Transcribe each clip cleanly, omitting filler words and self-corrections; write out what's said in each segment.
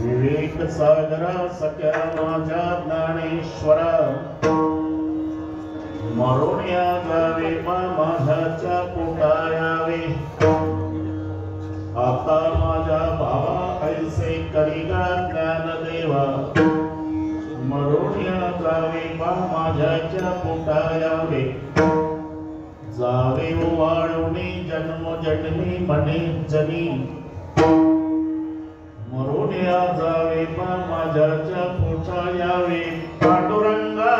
विवेक सागरा सख्या माझ्या ज्ञानेश्वरा मरून या गावे माझ्याच्या पोटायावे आता माझ्या भावा ऐसे करिगा ज्ञानदेवा मरून या गावे माझ्याच्या पोटायावे जावे वाढवणे जन्मजन्मी म्हणे जनी मरून या जावे माझ्याच्या पोटा यावे पांडुरंगा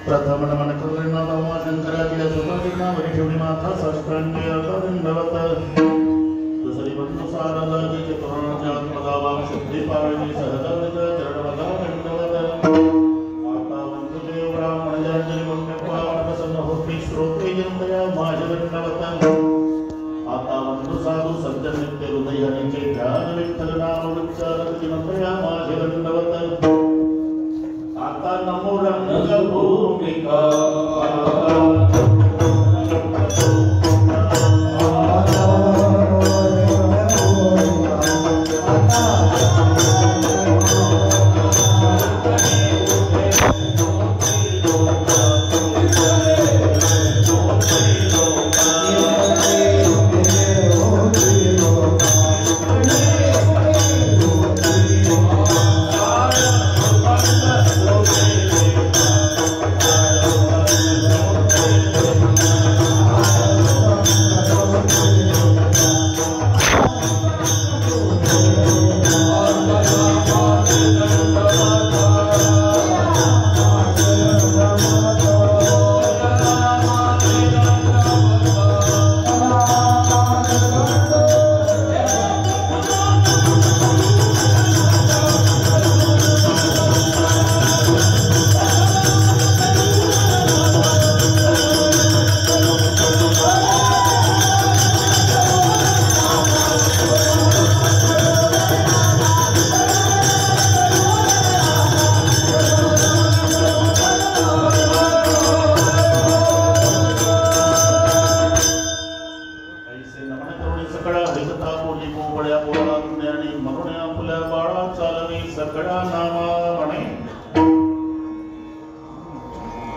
प्रथम नमन करुणा नमः शंकराचार्य सुमतिना वरिष्ठिणी माता साष्टांगे अकरंडवत दुसरी बंधु सारदा जी पुराणाच्या पदावाम शुद्धि पावनी सहदवित चरणवदा दंडवत आता बंधु देव ब्राह्मण जन पुण्य पावन प्रसन्न होती श्रोते जनतया माझ दंडवत आता बंधु साधु सज्जन नित्य हृदयाचे ध्यान विठ्ठल नाम उच्चारत जनतया माझ दंडवत आता नमो रंगभूमिका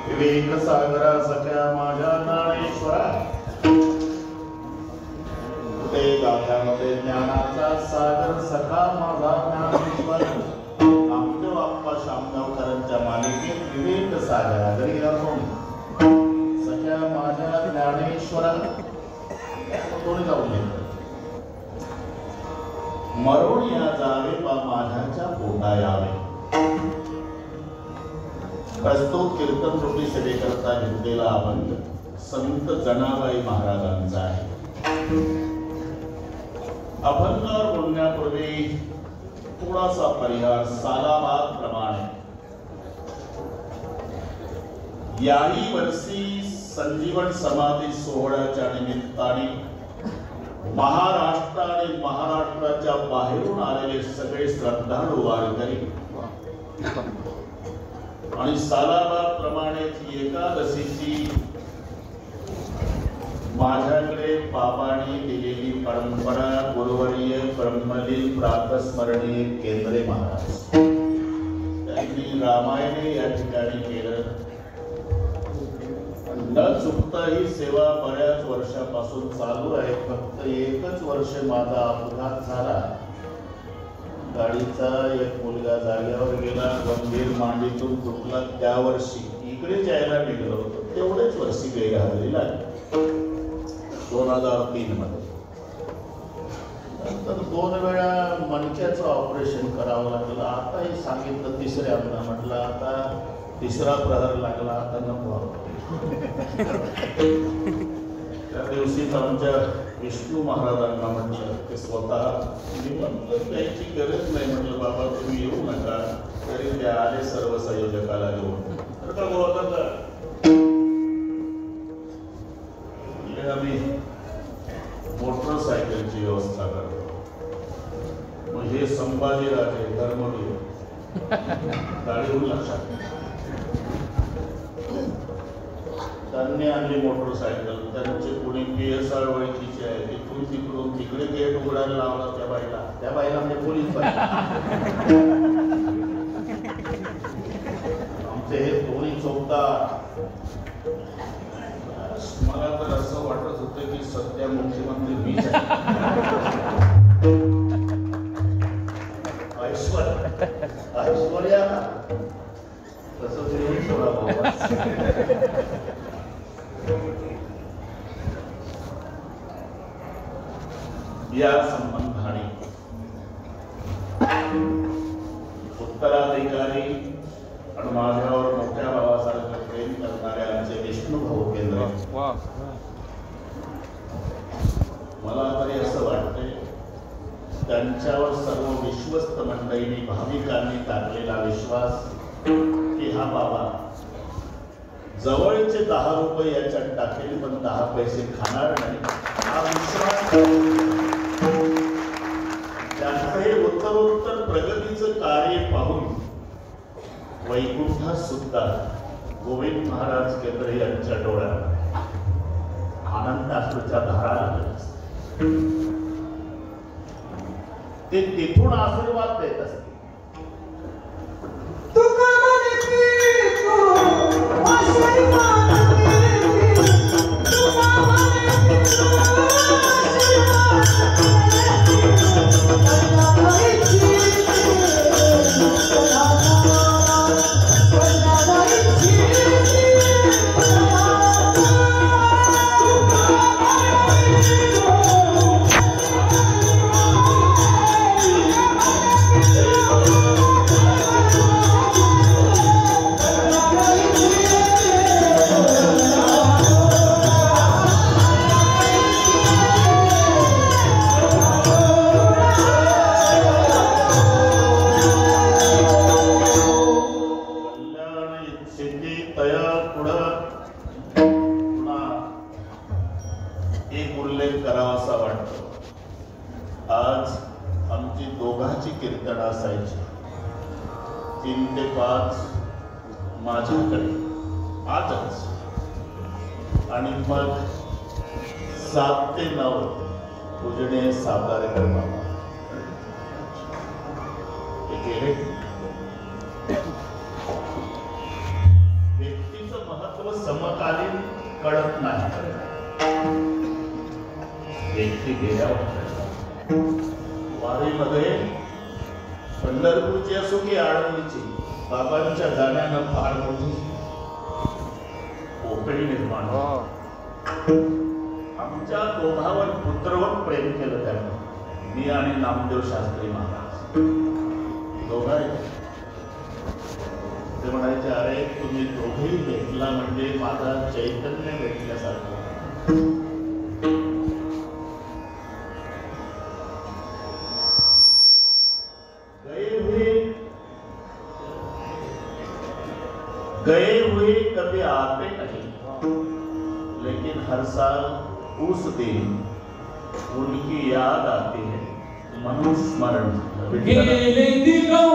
विवेक सागरा सख्या माझ्या ज्ञानेश्वरा ते गाथ्यामध्ये ज्ञानाचा सागर सखा माझा ज्ञानेश्वर नामदेव आप्पा शामगावकरांच्या मालिकेत विवेक सागरा घरी राहून सख्या माझ्या ज्ञानेश्वरा कोणी जाऊन मरून या जावे माझ्याच्या पोटा यावे प्रस्तुत कीर्तन रूपी सेवेकरता घेतलेला अभंग संत जनाबाई महाराजांचा आहे. अभंगावर बोलण्यापूर्वी थोडासा परिहार सालाबाद प्रमाणे याही वर्षी संजीवन समाधी सोहळ्याच्या निमित्ताने महाराष्ट्र आणि महाराष्ट्राच्या बाहेरून आलेले सगळे श्रद्धाळू वारकरी आणि सालाबाद प्रमाणे एकादशीची माझ्याकडे बाबांनी दिलेली परंपरा गुरुवर्य ब्रह्मलीन प्रातस्मरणीय केंद्रे महाराज त्यांनी रामायण या ठिकाणी केलं. न चुकता ही सेवा बऱ्याच वर्षापासून चालू आहे. फक्त एकच वर्ष माझा अपघात झाला. गाडीचा एक मुलगा जागेवर गेला, गंभीर मांडीतून तुटला. त्या वर्षी इकडे जायला निघालो होतो. तेवढेच वर्षी गैरहजेरी लागली 2003 मध्ये. नंतर 2 वेळा मणक्याचं ऑपरेशन करावं लागलं. आताही सांगितलं तिसऱ्यांदा, म्हटलं आता तिसरा प्रहर लागला, आता नको. त्या दिवशी आमच्या विष्णू महाराजांना म्हटलं ते स्वतः, मी म्हटलं त्याची गरज नाही, म्हटलं बाबा तुम्ही येऊ नका, तरी ते आले सर्व संयोजकाला घेऊन. तर का बोलतात आम्ही मोटरसायकलची व्यवस्था करतो. मग हे संभाजीराजे धर्मवीर गाडीहून लक्षात त्यांनी आणली मोटरसायकल. त्यांचे कोणी PSR ओळखीचे आहे, तिथून तिकडून तिकडे गेट उघडायला लावला त्या बाईला म्हणजे पोलीस आमचे हे दोन्ही चौकदार. मला तर असं वाटत होतं की सध्या मुख्यमंत्री मीच आहे. ऐश्वर्या तसं घेऊन सोडा बाबा. या संबंधाने उत्तराधिकारी आणि माझ्यावर मोठ्या भावासारखं प्रेम करणारे आमचे विष्णू भाऊ केंद्र, मला तरी असं वाटतंय त्यांच्यावर सर्व विश्वस्त मंडळींनी भाविकांनी टाकलेला विश्वास की हा बाबा जवळचे 10 रुपये याच्यात टाकेल पण 10 पैसे खाणार नाही, हा विश्वास त्यांचं हे उत्तरोत्तर प्रगतीचं कार्य पाहून वैकुंठात सुद्धा गोविंद महाराज केंद्र यांच्या डोळ्यात आनंदाश्रूच्या धारा लागत असतात. ते तिथून आशीर्वाद देत असते. एक उल्लेख करावासा वाटतो. आज आमची दोघांची कीर्तन असायची 3 ते 5 माझ्याकडे आजच, आणि मग 7 ते 9 पूजनीय सातारेकर बाबा गेले. व्यक्तीचं महत्व समकालीन कळत नाही. व्यक्ती गेल्यावर वारीमध्ये पंढरपूरची असो की आळंदीची बाबांच्या जाण्यानं फार मोठी पोकळी निर्माण. आमच्या दोघांवर पुत्रवत प्रेम केलं त्यांनी, मी आणि नामदेव शास्त्री महाराज दोघांनी. ते म्हणायचे, अरे तुम्ही दोघेही भेटला म्हणजे माझा चैतन्य भेटल्यासारखं. गए हुए कभी आते नहीं, लेकिन हर साल उस दिन उनकी याद आती है. मनुस्मरण गेले दिलों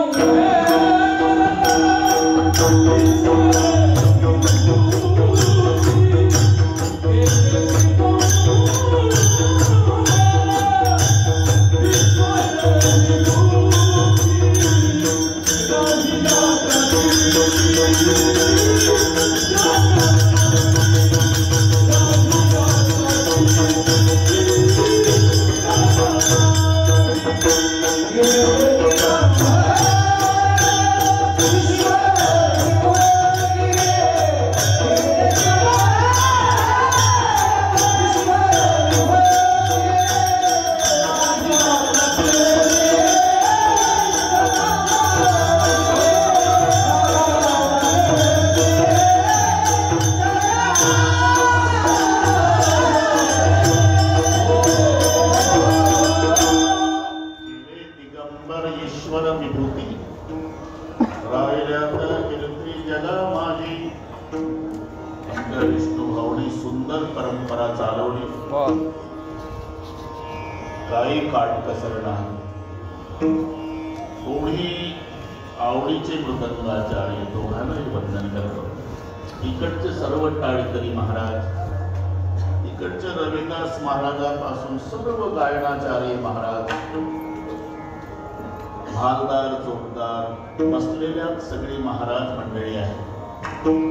अनुभवणी सुंदर परंपरा चालवली. काही काटकसर नाही. कोणी आवडीचे मृदंगाचार्य दोघांनाही वंदन करतो. इकडचे सर्व टाळकरी महाराज, इकडचे रविदास महाराजांपासून सर्व गायनाचार्य महाराज, भालदार चोपदार बसलेल्या सगळी महाराज मंडळी आहेत.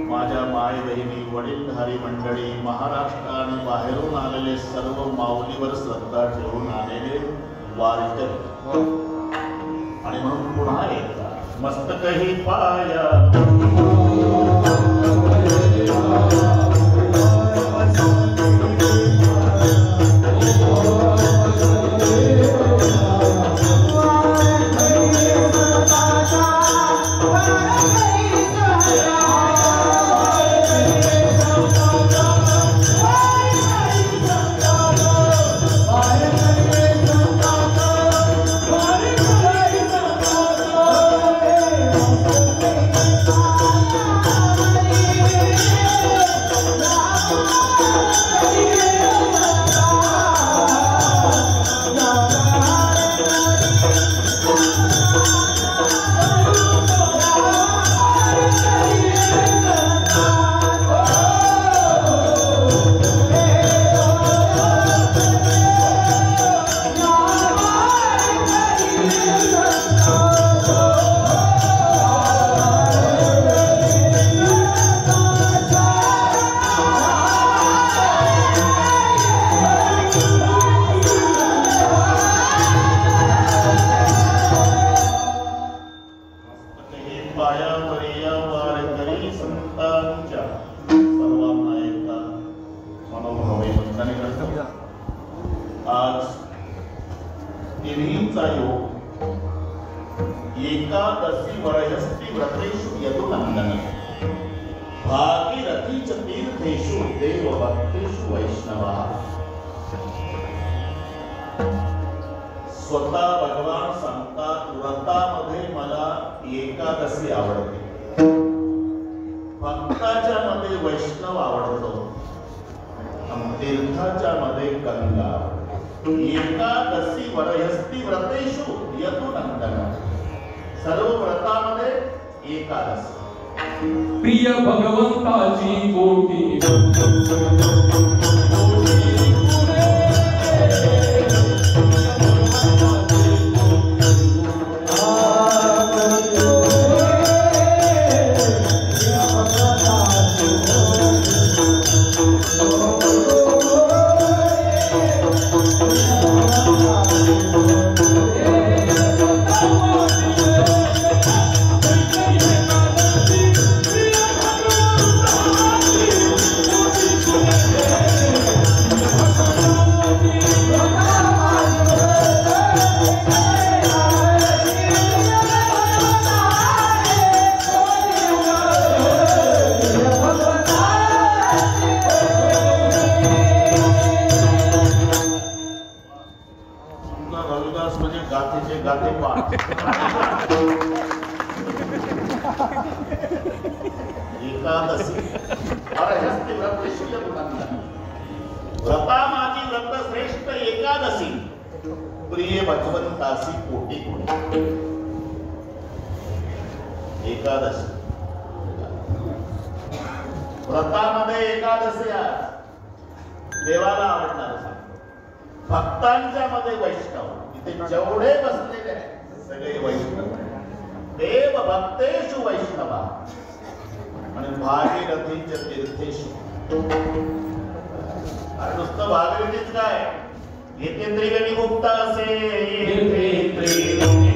माझ्या माय बहिणी, वडीलधारी मंडळी, महाराष्ट्र आणि बाहेरून आलेले सर्व माऊलीवर श्रद्धा ठेवून आलेले वारकरी, आणि म्हणून पुन्हा एकदा मस्तकही पाया एकादशी वरयस्ति व्रतेषु यदुनन्दन भागीरथीच तीर्थेषु देवभक्तेषु वैष्णवः. स्वतः भगवान सांगतात, व्रतामध्ये मला एकादशी आवडते, भक्ताच्या मध्ये वैष्णव आवडतो, तीर्थाच्या मध्ये गंगा. एकादशी वरयस्ति व्रतेषु यदुनन्दन, सर्व व्रतामध्ये एकादशी. प्रिय भगवंताची कोटी व्रता माझी व्रत श्रेष्ठ एकादशी, प्रिय भगवंतासी कोटी कोटी. एकादशी व्रतामध्ये एकादशी देवाला आवडणार सांगतो. भक्तांच्या मध्ये वैष्णव, इथे जेवढे बसलेले आहेत सगळे वैष्णव. देव भक्तेषु वैष्णवा आणि भागीरथीच्या तीर्थेषु. आणि नुसतं भागीरथीच काय, येथे त्रिवेणी मुक्त असे, येथे त्रिवेणी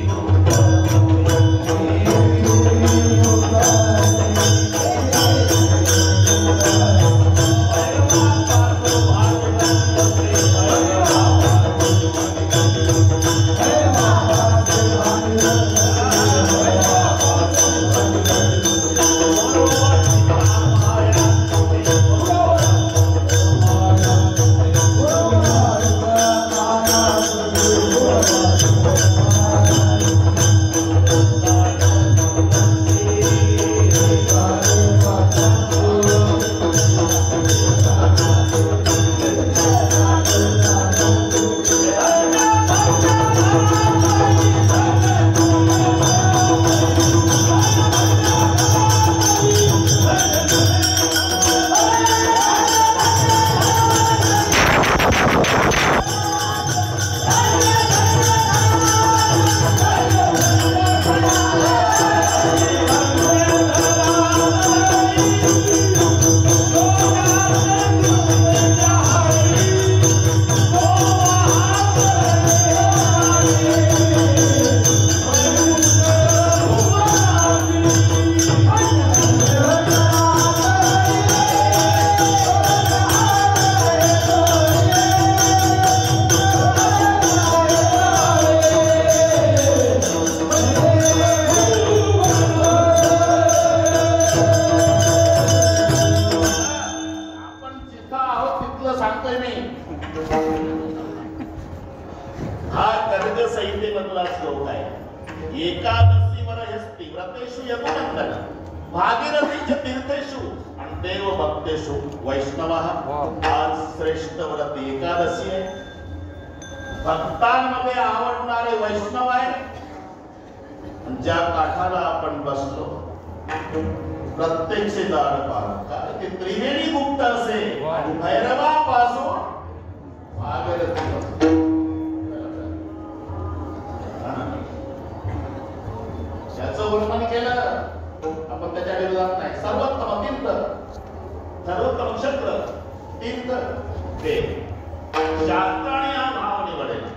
तुझं सांगतोय मी. हा गर्ग संहितेमधला श्लोक आहे. एकादशी वरहस्ती व्रतेषु यदुनंदन भागीरथीच तीर्थेषु आणि देव भक्तेषु वैष्णवः. आज श्रेष्ठ व्रत एकादशी आहे. भक्तांमध्ये आवडणारे वैष्णव आहे. ज्या काठाला आपण बसलो प्रत्येकचे दार पार ते त्रिवेणी गुप्त असे भैरवापासून भागीरथी त्याचं वर्णन केलं आपण त्याच्या विरोधात नाही. सर्वोत्तम तीर्थ सर्वोत्तम क्षेत्र तीर्थ ते शास्त्राने हा भाव निवडलेला.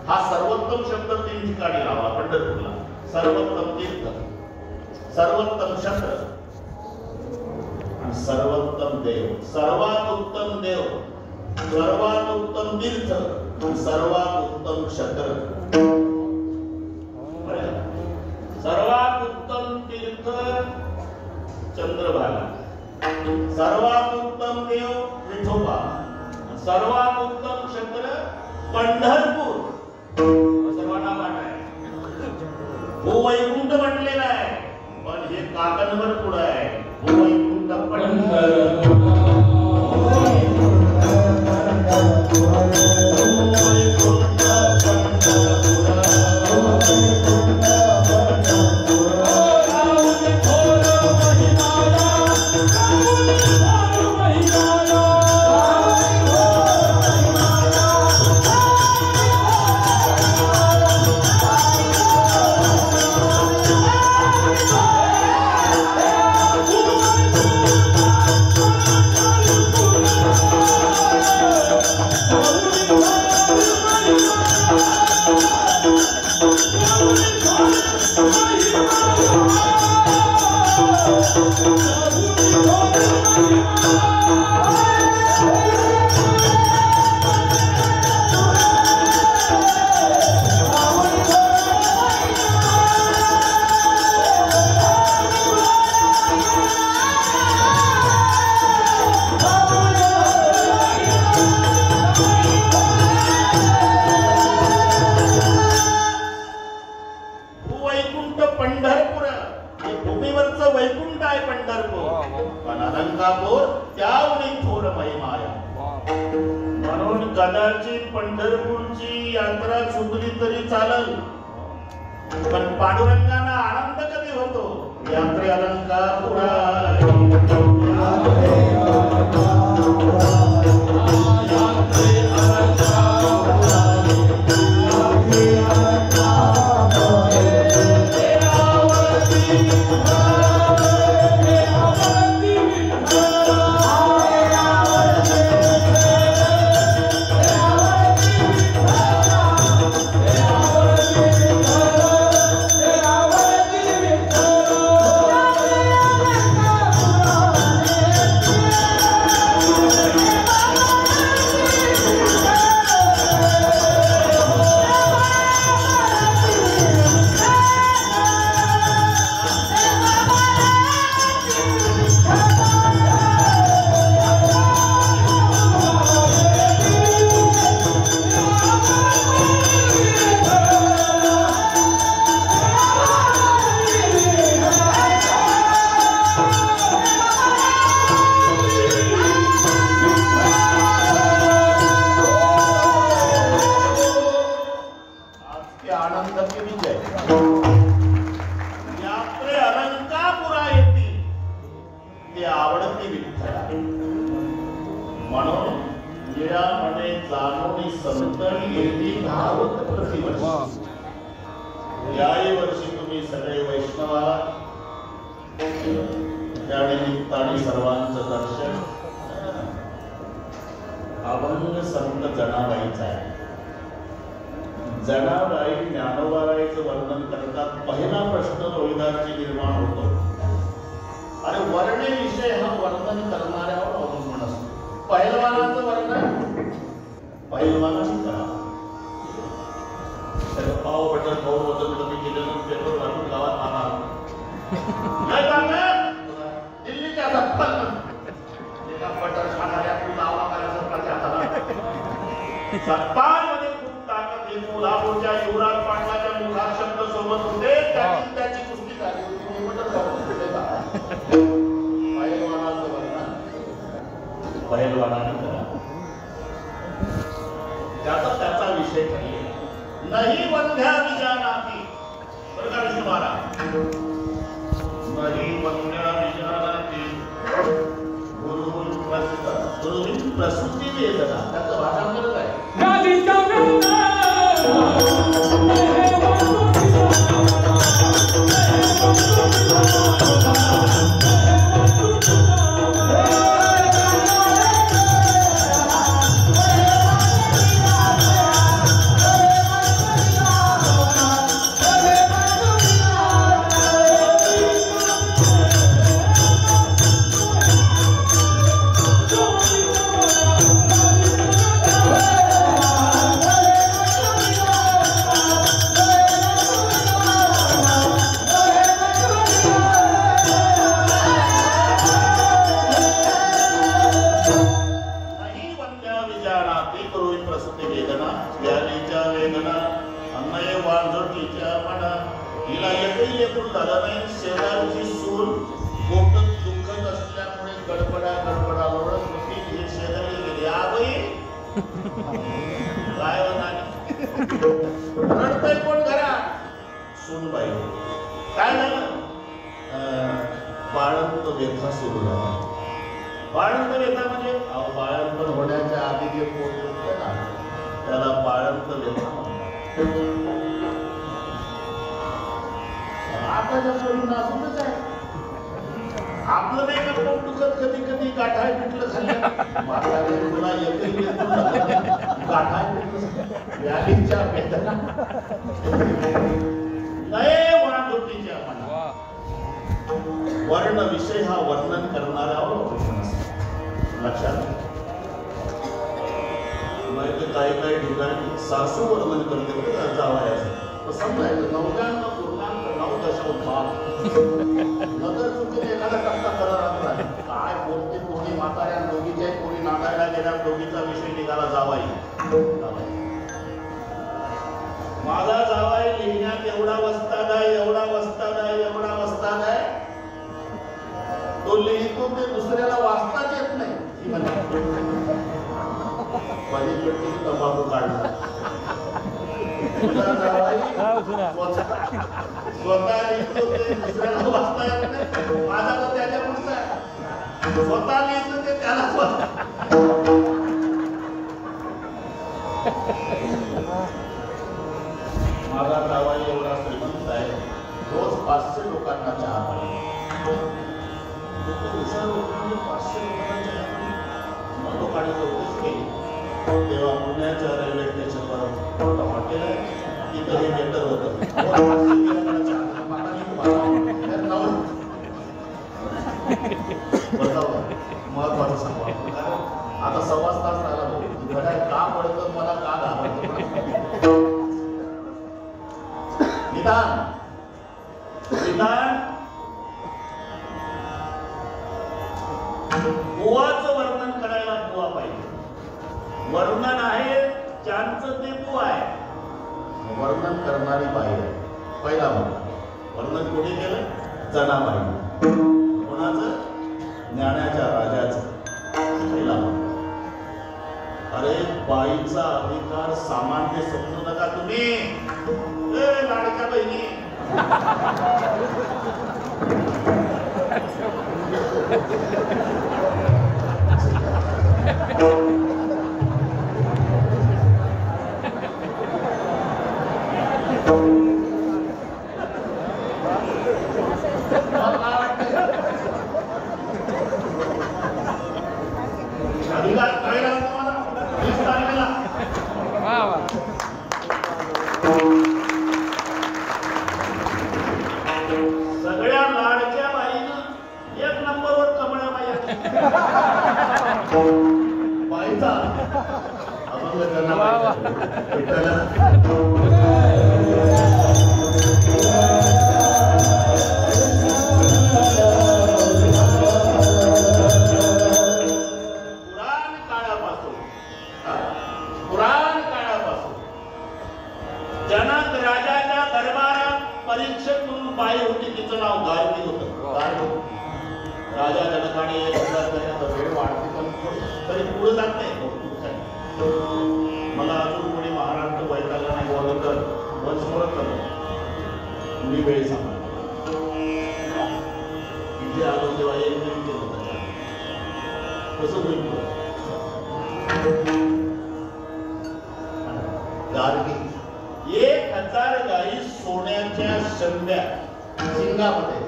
हा सर्वोत्तम शब्द 3 ठिकाणी लावला पंढरपूरला. सर्वोत्तम तीर्थ सर्वोत्तम क्षेत्र आणि सर्वोत्तम देव. सर्वात उत्तम देव सर्वात उत्तम तीर्थ आणि सर्वात उत्तम क्षेत्र. सर्वात उत्तम तीर्थ चंद्रभागा. सर्वात उत्तम देव विठोबा. सर्वात उत्तम क्षेत्र पंढरपूर. सर्वांना माहिती आहे भूवैकुंठ म्हटलेला आहे पण हे काकणवर पुढे आहे. भूवैकुंठ पंढरपूर. पंढरपूरची यात्रा चुकली तरी चालेल पण पांडुरंगाला आनंद कधी होतो. यात्रे अलंकापुरा याही वर्षी तुम्ही सगळे वैष्णव त्या निमित्ताने सर्वांचं दर्शन अभंग संत जनाबाईचा आहे. जनाबाई ज्ञानोबाईचं वर्णन करतात. पहिला प्रश्न रोहिदासजी निर्माण होतो आणि वर्णेविषय हा वर्णन करणाऱ्यावर अवलंबून असतो. पहिलवानाचं वर्णन पहिलवानाने करा. पाव बटर पाव वजन कमी केलं पेपर वाटून गावात आला दिल्लीच्या एका बटर खाणाऱ्या तू नावा करायचं सत्पामध्ये खूप ताकद आहे. कोल्हापूरच्या युवराज पाटलाच्या मुखात शब्द सोबत होते, त्याची कुस्ती झाली होती. मी म्हटलं पहिलवानाचं वर्णन पहिलवानाने करा, त्याचा विषय नाही. वंध्या विजानाती, बरं का विष्णू महाराज, नाही वंध्या विजानाती गुरुविन प्रसूती वेदना, त्याचं भाषांतर आहे. रडतय कोण घरात? सुनबाई. काय झालं? बाळंत व्यथा सुरू झाला. बाळंत व्यथा म्हणजे बाळंत होण्याच्या आधी जे पोट होतं ना, त्याला बाळंत व्यथा म्हणतात. आताच्या पोरी नाजूकच आहे. आपलं नाही का पोट दुखत, कधी कधी गाठाय पिठलं खाल्लं. माझ्या तुला एकही गाठाय पिठलं व्याधीच्या वेदना नये वाणदुटीच्या मना. वर्ण विषय हा वर्णन करणारा लक्षात. माहिती काही ठिकाणी सासू वर्णन करते जावयाचं समजायचं. 99.9 नगर चुकीने एखादा टप्पा करणार नाही. काय बोलते कोणी म्हाताऱ्या दोघीच्या, कोणी नांदायला गेल्या दोघीचा विषय निघाला जावाई. माझा जावाई लिहिण्यात एवढा वस्ताद आहे, एवढा वस्ताद आहे, एवढा वस्ताद आहे, तो लिहितो ते दुसऱ्याला वाचताच येत नाही. पलीकडची तंबाखू काढला स्वतः लिहितो ते दुसऱ्याला वाचता येत नाही. माझा तर त्याच्या पुढचा आहे. स्वतः लिहितो ते त्यालाच वाचता. माझा जावाई एवढा श्रीमंत आहे, रोज 500 लोकांना चहा पाणी. 500 लोकांना चहा पाणी लोकांनी चौकशी केली. तेव्हा पुण्याच्या रेल्वे स्टेशनवर हॉटेल आहे, तिथं हे वेटर होतं. महत्वाचं सांगू आता 1.25 तास राहिला भाऊ. घड्याळ का पडतं मला का घाबरतं? निदान बुवाचं वर्णन करायला बुवा पाहिजे. वर्णन आहे ज्यांचं ते बुवा आहे. वर्णन करणारी बाई आहे. पहिला वर्णन कोणी केलं? जनाबाई. कोणाचं? ज्ञानाच्या राजाचं. पहिला अरे बाईचा अधिकार सामान्य समजू नका तुम्ही. लाडक्या बहिणी अधिकार कळेल तुम्हाला. 20 तारखेला सगळ्या लाडक्या बाईनं 1 नंबरवर कमळ्या बाईचा अभंग पुराण काळापासून पुराण बाई होती तिचं नाव गार्गी होतं. गार्गी. राजा जनकाने एक हजार करण्याचा वेळ वाढते पण तरी पुढे जात नाही. मला अजून कोणी महाराष्ट्र वैतागला नाही बोललं तर वंशवरच चाललं मी वेळ सांगा इथे आलो तेव्हा एक मिनिट केलं कसं होईल गार्गी 1000 गाई सोन्याच्या शंभ्या सिंगामध्ये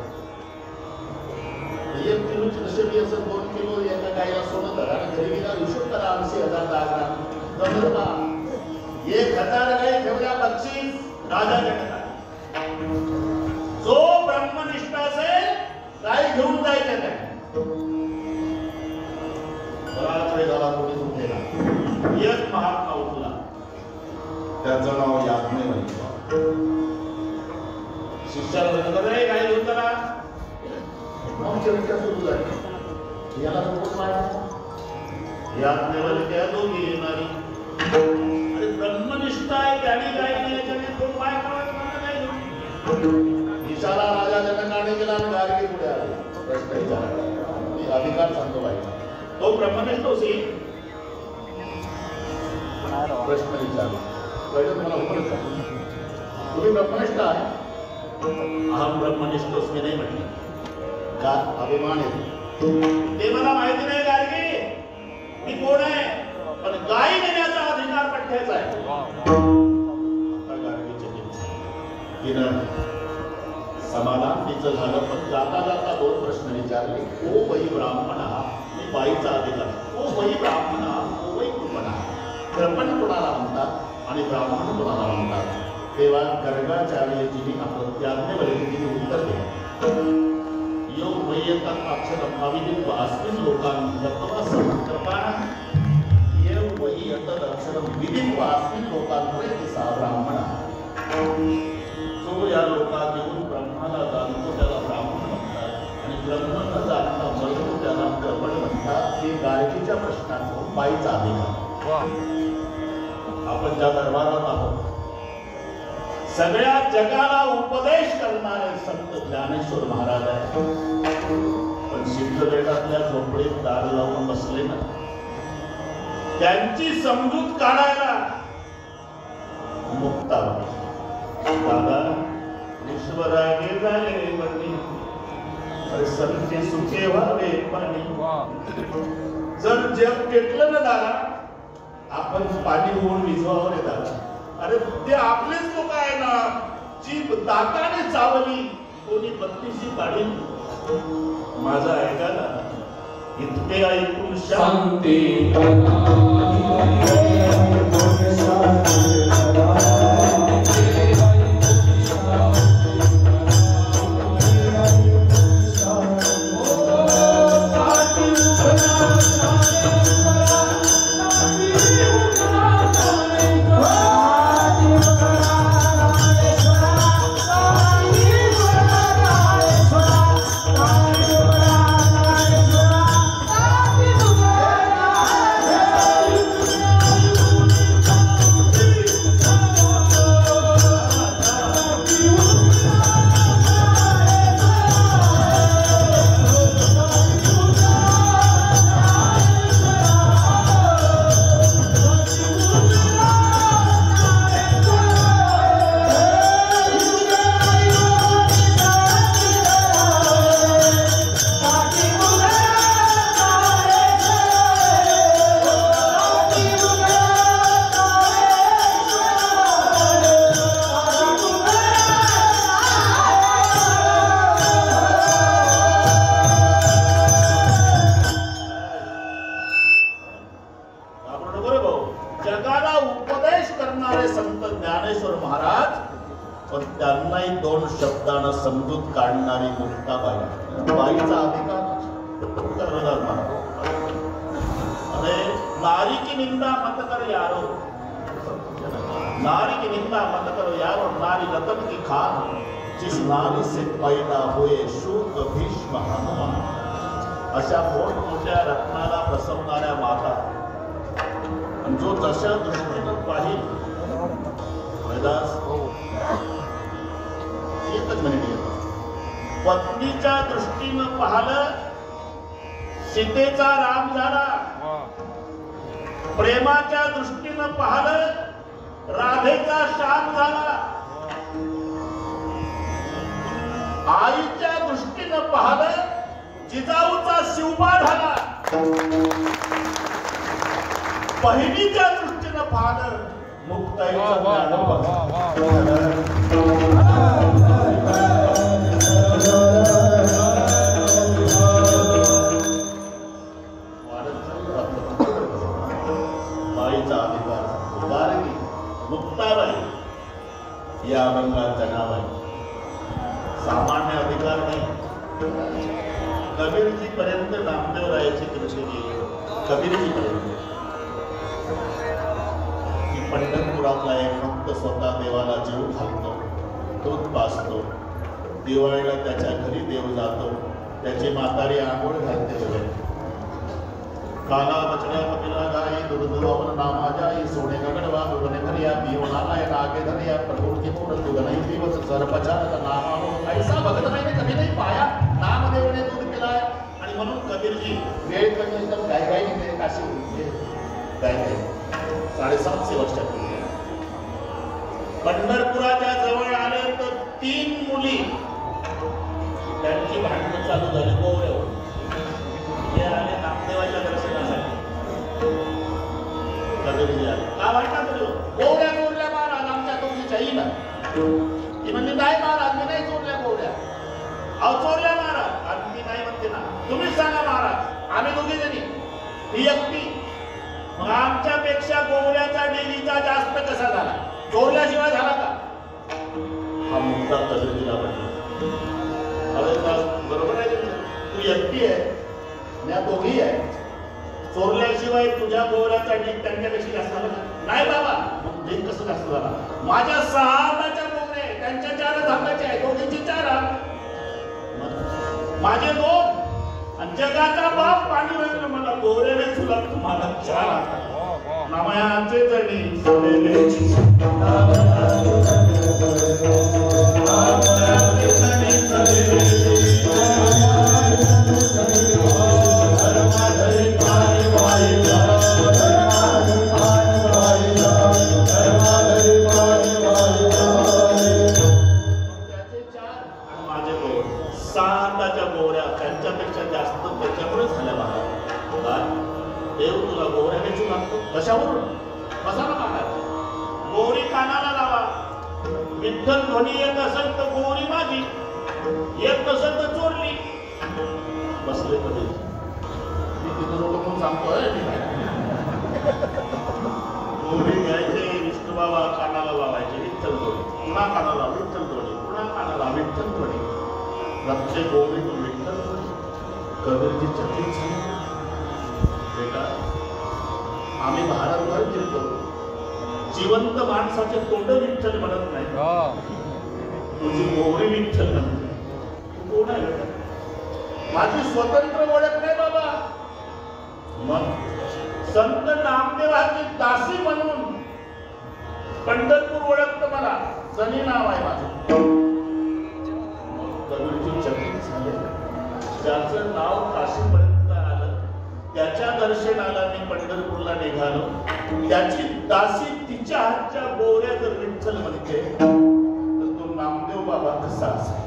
1 किलोची नशेबी असं 2 किलो एका गाईला सोनं धरा आणि घरी गेला हिशोब करा 80,000 दागरा जमलं का 1000 गाई ठेवल्या बक्षीस राजा जनकाने जो ब्रह्मनिष्ठ असेल गाई घेऊन जायचं काय बराच वेळ झाला कोणी उठलेला एक महात्मा उठला त्याचं नाव याज्ञवल्क्य शिष्याला म्हणलं रे गाई घेऊन चला सुरू झाली याला कोण मारला याज्ञवल्क्य दोघी येणारी अरे ब्रह्मनिष्ठ आहे त्याने गाई नाही याच्याने कोण माय करायचं ईशाला राजा जनकाने गेला आणि गार्गी पुढे आले प्रश्न विचारला अधिकार सांगतो बाई तो ब्रह्मनिष्ठ असेल प्रश्न विचारला पहिले तुम्हाला उत्तर सांग तुम्ही ब्रह्मनिष्ठ आहे अहम ब्रह्मनिष्ठ अस्मी नाही म्हटलं का अभिमान येतो ते मला माहिती नाही गार्गी मी कोण आहे पण गाई देण्याचा अधिकार पठ्याचा आहे तिनं समाधान तिचं झालं पण जाता जाता 2 प्रश्न विचारले ओ वै ब्राह्मणा मी बाईचा अधिकार ओ वै ब्राह्मणा ओ वै कृपणा कृपण कोणाला म्हणतात आणि ब्राह्मण कोणाला म्हणतात तेव्हा गर्गाचार्यजींनी आपलं याज्ञवल्क्यजींनी उत्तर दिलं यो वैयतत् अक्षरम् अविदित्व अस्मिन् लोकान्तरतः समर्पण ये वैयतत् अक्षरम् विदित्व अस्मिन् लोकान्तरे सा ब्राह्मण जो या लोकात येऊन ब्रह्माला जाणतो त्याला ब्राह्मण म्हणतात आणि ब्रह्म न जाणता मरतो त्याला कृपण म्हणतात. हे गार्गीच्या प्रश्नाचं बाईचा अधिकार आपण ज्या दरबारात आहोत सगळ्या जगाला उपदेश करणारे संत ज्ञानेश्वर महाराज आहेत पण सिद्धपेठातल्या झोपडीत दार लावून बसले ना त्यांची समजूत काढायला मुक्ता दादा ईश्वरागे झाले बनी अरे संते सुखे व्हावे पाणी जर जग पेटलं ना दादा आपण पाणी होऊन विझवावर येतात अरे ते आपलेच लोक आहे ना जी दाताने चावली कोणी 32शी काढील माझा ऐकायला इतके ऐकून शांती समजूत काढणारी मुक्ताबाई बाईचा अधिकार अरे नारी की निंदा मत कर यारो नारी की निंदा मत करो यारो नारी रतन की खान जिस नारी से पैदा हुए शूद्र भीष्म हनुमान अशा मोठमोठ्या रत्नाला प्रसवणाऱ्या माता जो जशा दृष्टीनं पाहिजे एकच मिनिट पत्नीच्या दृष्टीनं पाहिलं सीतेचा राम झाला, प्रेमाच्या दृष्टीनं पाहिलं राधेचा श्याम झाला, आईच्या दृष्टीनं पाहिलं जिजाऊचा शिवबा झाला, बहिणीच्या दृष्टीनं पाहिलं मुक्ताईचा ज्ञानोबा बाईचा अधिकार उभारली मुक्ताबाई या रंगाचं नाव आहे. सामान्य अधिकार नाही. कबीरजी पर्यंत नामदेव रायाची कृती गेली. कबीरजी पर्यंत की पंढरपुरातला एक भक्त स्वतः देवाला जीव घालतो, दूध पाजतो, दिवाळीला त्याच्या घरी देव जातो, त्याची म्हातारी आंघोळ घालते वगैरे. काला बचड्या कपिला गाई दुर्दुवावन नामा जाई सोने गगडवा दुगने करिया पीवनाला या नागे धरिया प्रभु की मूर्त दुगनई दिवस सरपचार नामा हो ऐसा भगत मैंने कभी नहीं पाया नामदेव ने दूध पिलाया. आणि म्हणून कबीरजी वेळ कमी एकदम काय काय निघते काशी काय काय 750 वर्षापूर्वी पंढरपुराच्या जवळ आले तर 3 मुली त्यांची भांडणं चालू झाली. गोवऱ्यावर हे आले नामदेवाच्या दर्शनासाठी. कबीरजी आले का वाटणार तुला गोवऱ्या चोरल्या महाराज आमच्या दोघीच्या येईल. ती म्हणली नाही महाराज मी नाही चोरल्या गोवऱ्या. अहो चोरल्या महाराज आणि मी नाही म्हणते ना. तुम्हीच सांगा महाराज आम्ही दोघी जणी ही एकटी. मग आमच्यापेक्षा गोवऱ्याचा डेलीचा जास्त कसा झाला? चोरल्याशिवाय झाला का? हा मुद्दा कबीरजीला पडला. अरे बरोबर आहे तू एकटी आहे या दोघी आहे. चोरल्याशिवाय तुझ्या गोवऱ्याचा डीक त्यांच्यापेक्षा जास्त झाला नाही बाबा. मग डीक कसं जास्त झाला? माझ्या 6 हाताच्या गोवऱ्या आहे, त्यांच्या 4 हाताच्या आहे, दोघींची 4 हात, माझे 2 आणि जगाचा बाप पाणी वगैरे मला गोवऱ्याने तुला तुम्हाला 4 हात. नामयाचे जणी सोडेलेची गोरी कानाला लावा. विठ्ठल ध्वनी येत असेल तर गोरी माझी, येत नसेल तर चोरली. बसले कधी मी तिथं म्हणून सांगतोय. गोरी घ्यायचे विष्णू बाबा कानाला लावायचे विठ्ठल ध्वनी, पुन्हा कानाला विठ्ठल ध्वनी, पुन्हा कानाला विठ्ठल ध्वनी. रक्षे गोरी तू विठ्ठल ध्वनी. कबीरजी चकित झाले. बेटा आम्ही भारतभर फिरतो, जिवंत माणसाचे तोंड विठ्ठल म्हणत नाही. तुझी गोरी विठ्ठल म्हणते. तू कोण आहे? माझी स्वतंत्र ओळख नाही बाबा. मग संत नामदेवाची दासी म्हणून पंढरपूर ओळखतं मला. जनी नाव आहे माझं. कबीरजी चकित झाले. ज्याचं नाव काशीपर्यंत आलं त्याच्या दर्शनाला मी पंढरपूरला निघालो. त्याची दासी तिच्या हातच्या गोवऱ्या जर विठ्ठल म्हणते तर तो नामदेव बाबा कसा असेल?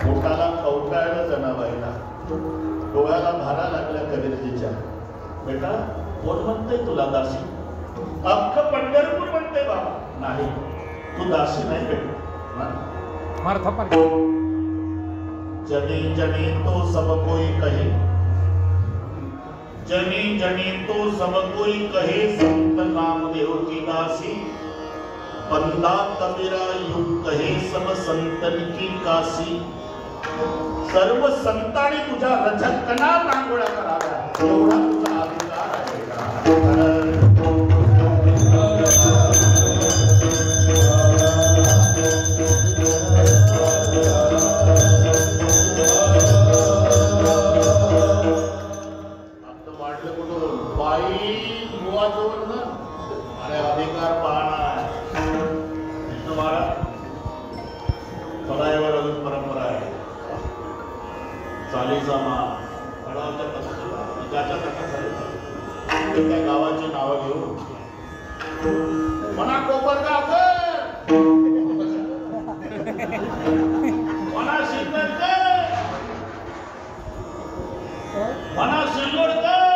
पोटाला कवटाळलं जनाबाईला, डोळ्याला भारा लागल्या कबीरजीच्या. बेटा कोण म्हणतंय तुला दासी? अख्खं पंढरपूर म्हणते बाबा. नाही तू दासी नाही बेटा. जनी जनी तो सब कोई कहे, जनी जनी तो सब कोई कहे, संत नामदेव की दासी. बंदा कबीरा युग कहे सब संतन की काशी. सर्व संतांनी तुझ्या रजकना रांगोळ्या कराव्या एवढा तुझा अधिकार आहे. समुदायावर अजून परंपरा आहे. चालीचा मान खडावच्या तटाला ज्याच्या तटाखाली त्या गावाची नावं घेऊन मना कोपरगावकर, मना शिंदकर, मना शिरलोडकर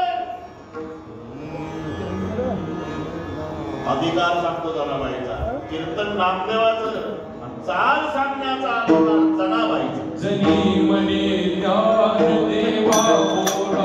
अधिकार सांगतो जनाबाईचा, कीर्तन नामदेवाचं, चाल सांगण्याचा अधिकार जनाबाईचा. जनी मने ज्ञान देवा बोला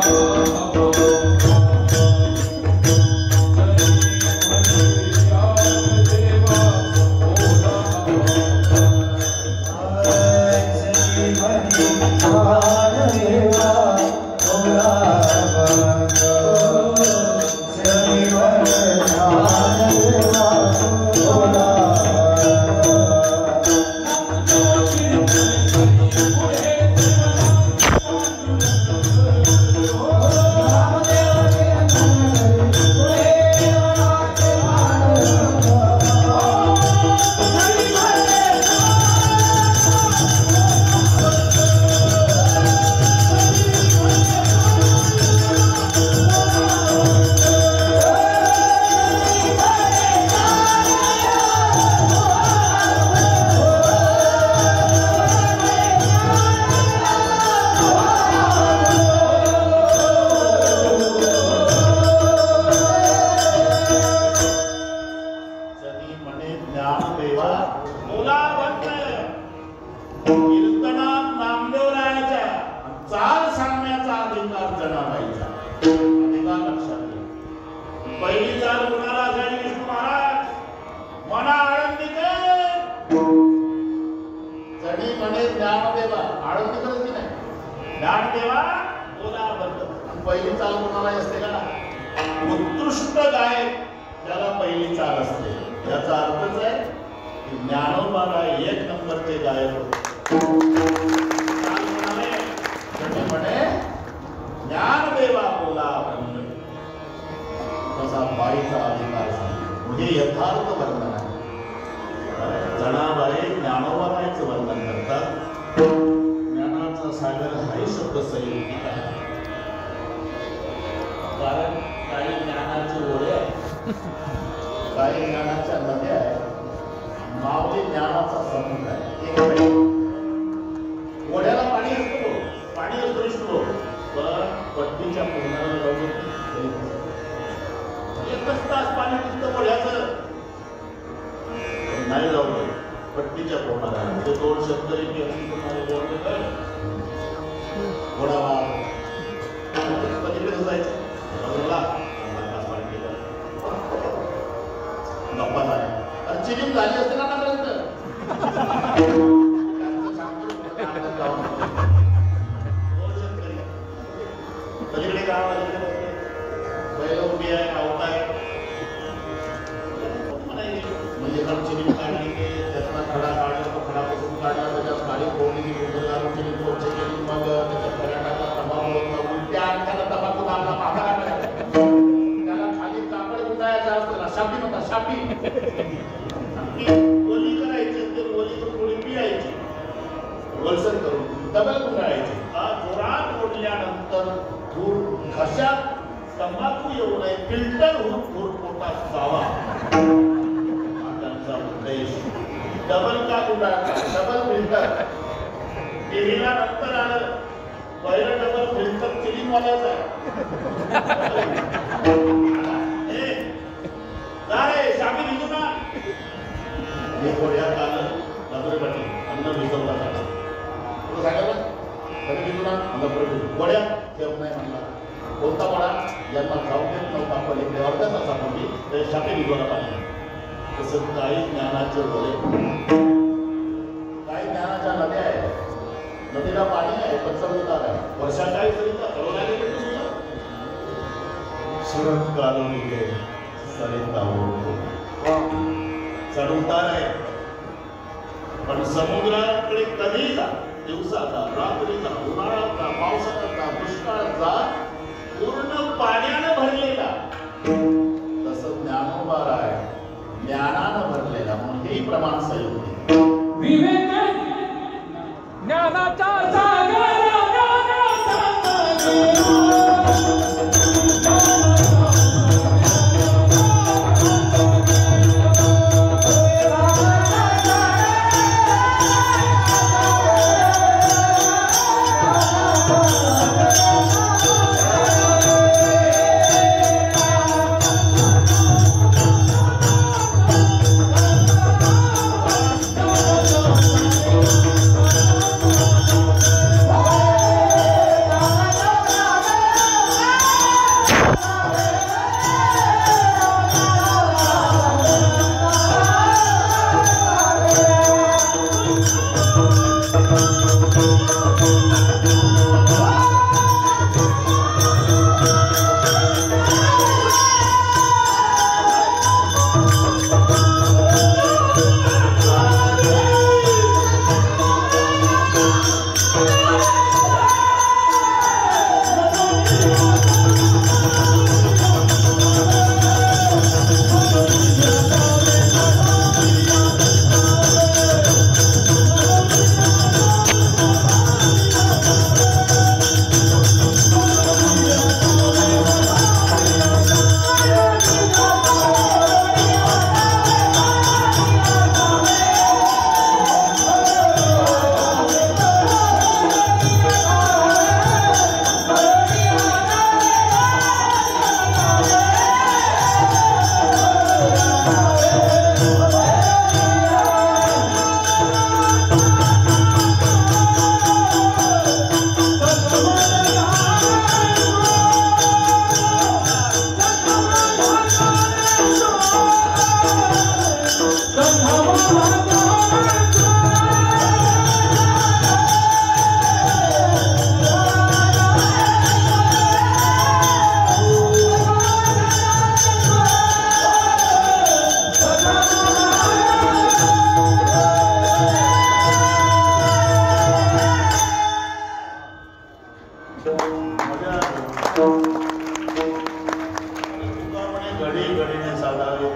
उत्कृष्ट गायक त्याला पहिली चाल असते. याचा अर्थच आहे की ज्ञानोबाला एक नंबरचे गायक म्हणे ज्ञानदेवा बोला तसा बाईचा अधिकार म्हणजे यथार्थ वर्णन आहे. जनाबाई ज्ञानोबाईचं वर्णन करतात. ज्ञानाचा सागर हाही शब्द संयुक्तिक आहे. कारण काही ज्ञानाचे ओढे आहे, काही ज्ञानाच्या नद्या आहेत, मावली ज्ञानाचा समुद्र आहे. ओढ्याला पाणी असतो, पाणी असतो, पण पट्टीच्या पूर्णाला जाऊ एकच तास पाणी नुसतं ओढ्याचं नाही जाऊ दे. पट्टीच्या पूर्णाला म्हणजे 2 शेतकरी ओढा पलीकडे जायचं गप्पा झाल्या चिलीम झाली असते ना आतापर्यंत. पलीकडे गाव बैल उभी आहे, आवता आहे म्हणजे चिलीम काढली की त्याचा खडा काढला, तो खडा पुसून काढला, त्याच्यात गाडी फोडली, चिलीम पोचे केली, मग त्याच्या खड्या टाकला, तंबाखू उलट्या अंगाला तंबाखू लागला, मागा त्याला खाली कापड गुंडाळायचा असतो, शापी नव्हता, शापी ओली करायची असते, ओली तर थोडी पिळायची वलसर करून डबल गुंडाळायची. जोरात ओढल्यानंतर धूर घशात तंबाखू येऊ नये, फिल्टर होऊन धूर पोटात जावा त्यांचा उद्देश. डबल का गुंडाळा, डबल फिल्टर. टीव्हीला नंतर आलं पहिलं डबल फिल्टर चिलीमवाल्याचं आहे. शामी भिजू ना हे गोड्यात आलं नजरेपाठी अन्न भिजवला जातं. तुला सांगितलं कधी भिजू ना अन्न गोड्यात ठेव नाही म्हणला. कोणता वडा यांना जाऊ देत नव्हता, पलीकडे अर्ध्या तासापूर्वी ते शापी भिजवला पाहिजे. तसं काही ज्ञानाचे बोले, काही ज्ञानाच्या नद्या आहेत. नदीला पाणी आहे, पंचभूतार आहे, वर्षाकाळी सरिता चढवण्याला भेटतो सुद्धा. शरद कालोनी सरिता चढउतार आहे, पण समुद्राकडे कधी जा, दिवसाचा, रात्रीचा, उन्हाळ्याचा, पावसाळ्याचा, दुष्काळाचा पूर्ण पाण्यानं भरलेला. तसं ज्ञानोबार आहे, ज्ञानानं भरलेला. म्हणून हेही प्रमाण संयुक्त. विवेक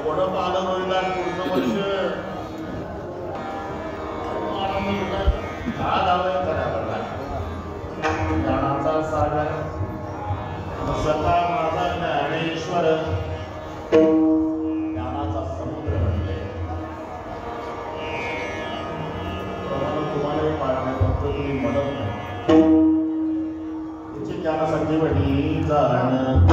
कोण पालन होईल पुढचं वर्ष हा दावे करायला ज्ञानाचा सागर सखा माझा ज्ञानेश्वर ज्ञानाचा समुद्र म्हणले तुम्हाला पाळणे फक्त तुम्ही म्हणत नाही त्याची ज्ञानासाठी वडी जाण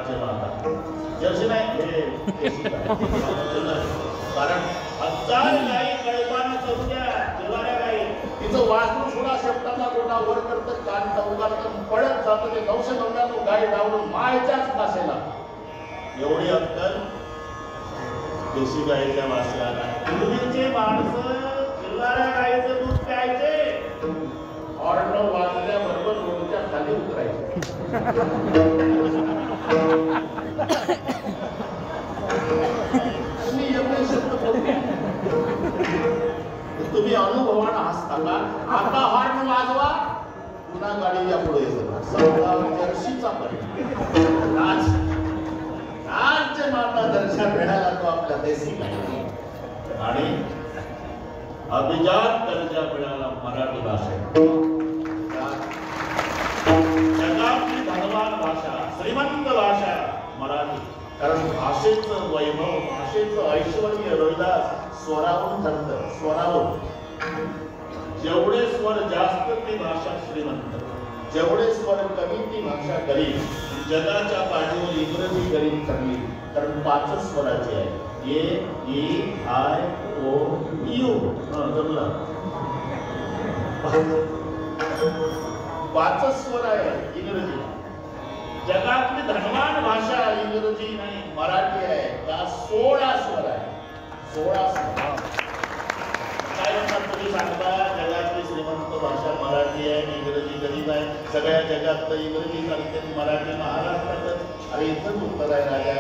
राज्यमाता जर्सी नाही हे देशी गाय. कारण 1000 गायी कळपानं करू द्या जिवाऱ्या गायी तिचं वासरू सुद्धा शेपटाचा गोटा वर करतं कान उगारतं पळत जातं ते 999 गाय डावून मायच्याच कासेला एवढी अक्कल देशी गायीच्या वासराला. पूर्वीचे माणसं जिवाऱ्या गायीचं दूध प्यायचे हॉर्न वाजल्याबरोबर रोडच्या खाली उतरायचे. तुम्ही अनुभवानं हसता का? आता हॉर्न वाजवा पुन्हा गाडीच्या पुढे जर्शीचा राज्य माता दर्शन मिळाला तो आपल्या देशी गायी आणि अभिजात दर्जा मिळाला मराठी भाषेत. जगातली धनवान भाषा श्रीमंत भाषा मराठी. कारण भाषेचं वैभव भाषेचं ऐश्वर्य रविदास स्वरावरून ठरतं. स्वरावरून जेवढे स्वर जास्त ती भाषा श्रीमंत जेवढे स्वर कमी ती भाषा गरीब. जगाच्या पाठीवर इंग्रजी गरीब ठरली कारण 5 स्वराची आहे ए ई आय ओ यू. जमला 5 स्वर आहे इंग्रजी. जगातली धनवान भाषा इंग्रजी नाही मराठी आहे. त्या 16 स्वर आहे. 16 स्वर. काय म्हणतात तुम्ही सांगता जगातली श्रीमंत भाषा मराठी आहे आणि इंग्रजी गरीब आहे. सगळ्या जगात तर इंग्रजी चालते मराठी महाराष्ट्रातच. अरे इथंच उत्तर आहे राजा.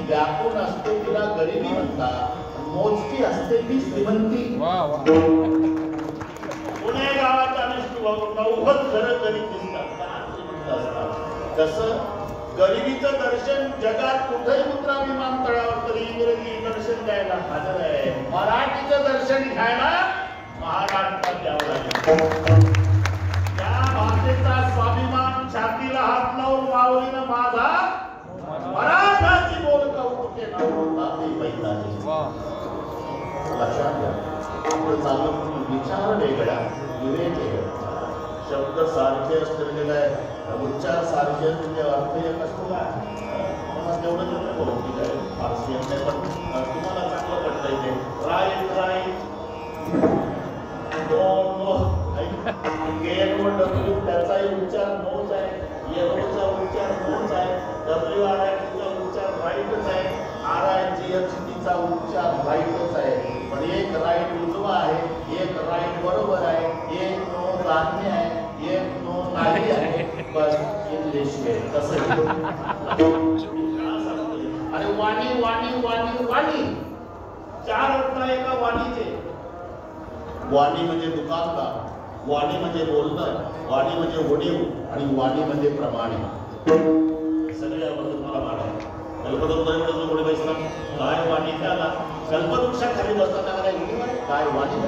व्यापून असतो तिला गरिबी म्हणतात मोजकी असते ती श्रीमंती. पुणे गावात अनुष्ठ 90 घरं गरीब दिसतात श्रीमंत असतात. तसं गरिबीचं दर्शन जगात कुठेही उतरा विमानतळावर तरी इंग्रजी दर्शन द्यायला हजर आहे. मराठीचं दर्शन घ्यायला महाराष्ट्रात यावं लागेल. त्या भाषेचा स्वाभिमान छातीला हात लावून माऊलीनं माझा मराठाची बोल कौतुके न होता ते पैदाचे. लक्षात घ्या आपण चालू विचार वेगळा विवेक वेगळा. शब्द सारखे असते म्हणजे काय उच्चार सारखे म्हणजे अर्थ एक असतो का? तेवढं नको की काय फारसी नाही पण तुम्हाला चांगलं पडतं इथे राईट राईट त्याचाही उच्चार नोच आहे. येरोचा उच्चार नोच आहे. WRITचा उच्चार राईटच आहे. RIGHTचा उच्चार राईटच आहे. पण एक राईट उजवा आहे एक राईट बरोबर आहे. एक नो धान्य आहे एक नो नाही आहे. बस इंग्लिश आहे तसं. अरे वाणी वाणी वाणी वाणी 4 अर्थ आहे एका वाणीचे. वाणी म्हणजे दुकानदार वाणी म्हणजे बोलणं वाणी म्हणजे वडीव आणि वाणी म्हणजे प्रमाणे. सगळे याबद्दल मला माहिती कल्पतरुद्राकडे कोणी पैसा काय वाणी त्याला कल्पवृक्षाखाली बसताना काय वाणी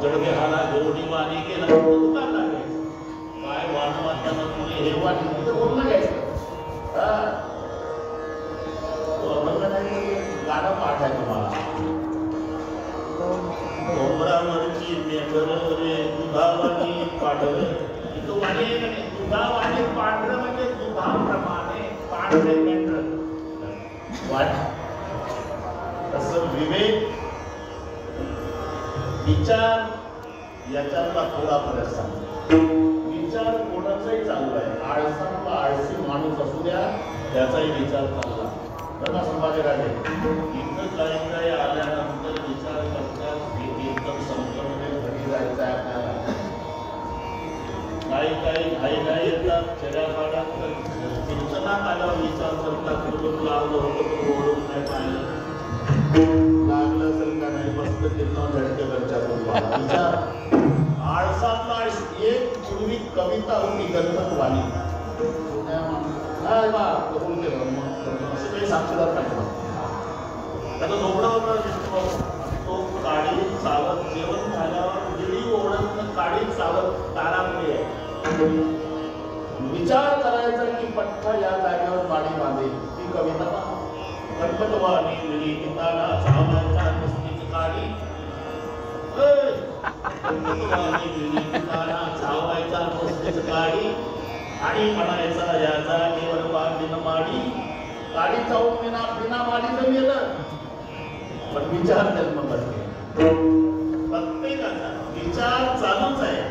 जडके हाला जोडी वाणी केला दुकान लागायचं. काय वाण वाटताना तुम्ही हे वाणी बोलणं घ्यायचं. गाणं पाठ आहे तुम्हाला डोंगरावरची मेघर रे दुधावानी पांढर. इथं वाणी आहे का नाही? दुधावानी पांढरं म्हणजे दुधाप्रमाणे पांढरे मेंढर वाट. तसं विवेक विचार याच्यातला थोडा फरक सांगतो. विचार कोणाचाही चालू आहे. आळसाला आळसी माणूस असू द्या त्याचाही विचार चालला. बघा संभाजीराजे इथं काही काही आल्यानंतर विचार करतात एकदम संकल्पने घरी जायचं आहे आपल्याला. काही काही घाई घाई येतात खेड्यापाड्यात कीर्तनात आल्यावर विचार करतात कुठून लावलं होतं तो ओळख नाही पाहिलं लागलं असेल का नाही मस्त कीर्तन झडकेवरच्या विचार. आळसातला एक पूर्वी कविता होती गणपतवाणी असे काही साक्षीदार पाहिजे. त्याचा झोपडा होता तो काडी चालत जेवण झाल्यावर गिरी ओढत काडी चालत दारापुढे आहे. विचार करायचा की पठ्ठ या जागेवर माडी बांधेल ती कविता. गणपतवाणी गिरी पिताला चावायचा नसतीच काडी. गणपतवाणी गिरी पिताला चावायचा नसतीच काडी. आणि म्हणायचा याचा केवळ बिन माडी गाडी जाऊन बिना माडीचं गेलं पण विचार जन्म बसले प्रत्येकाचा विचार चालूच आहे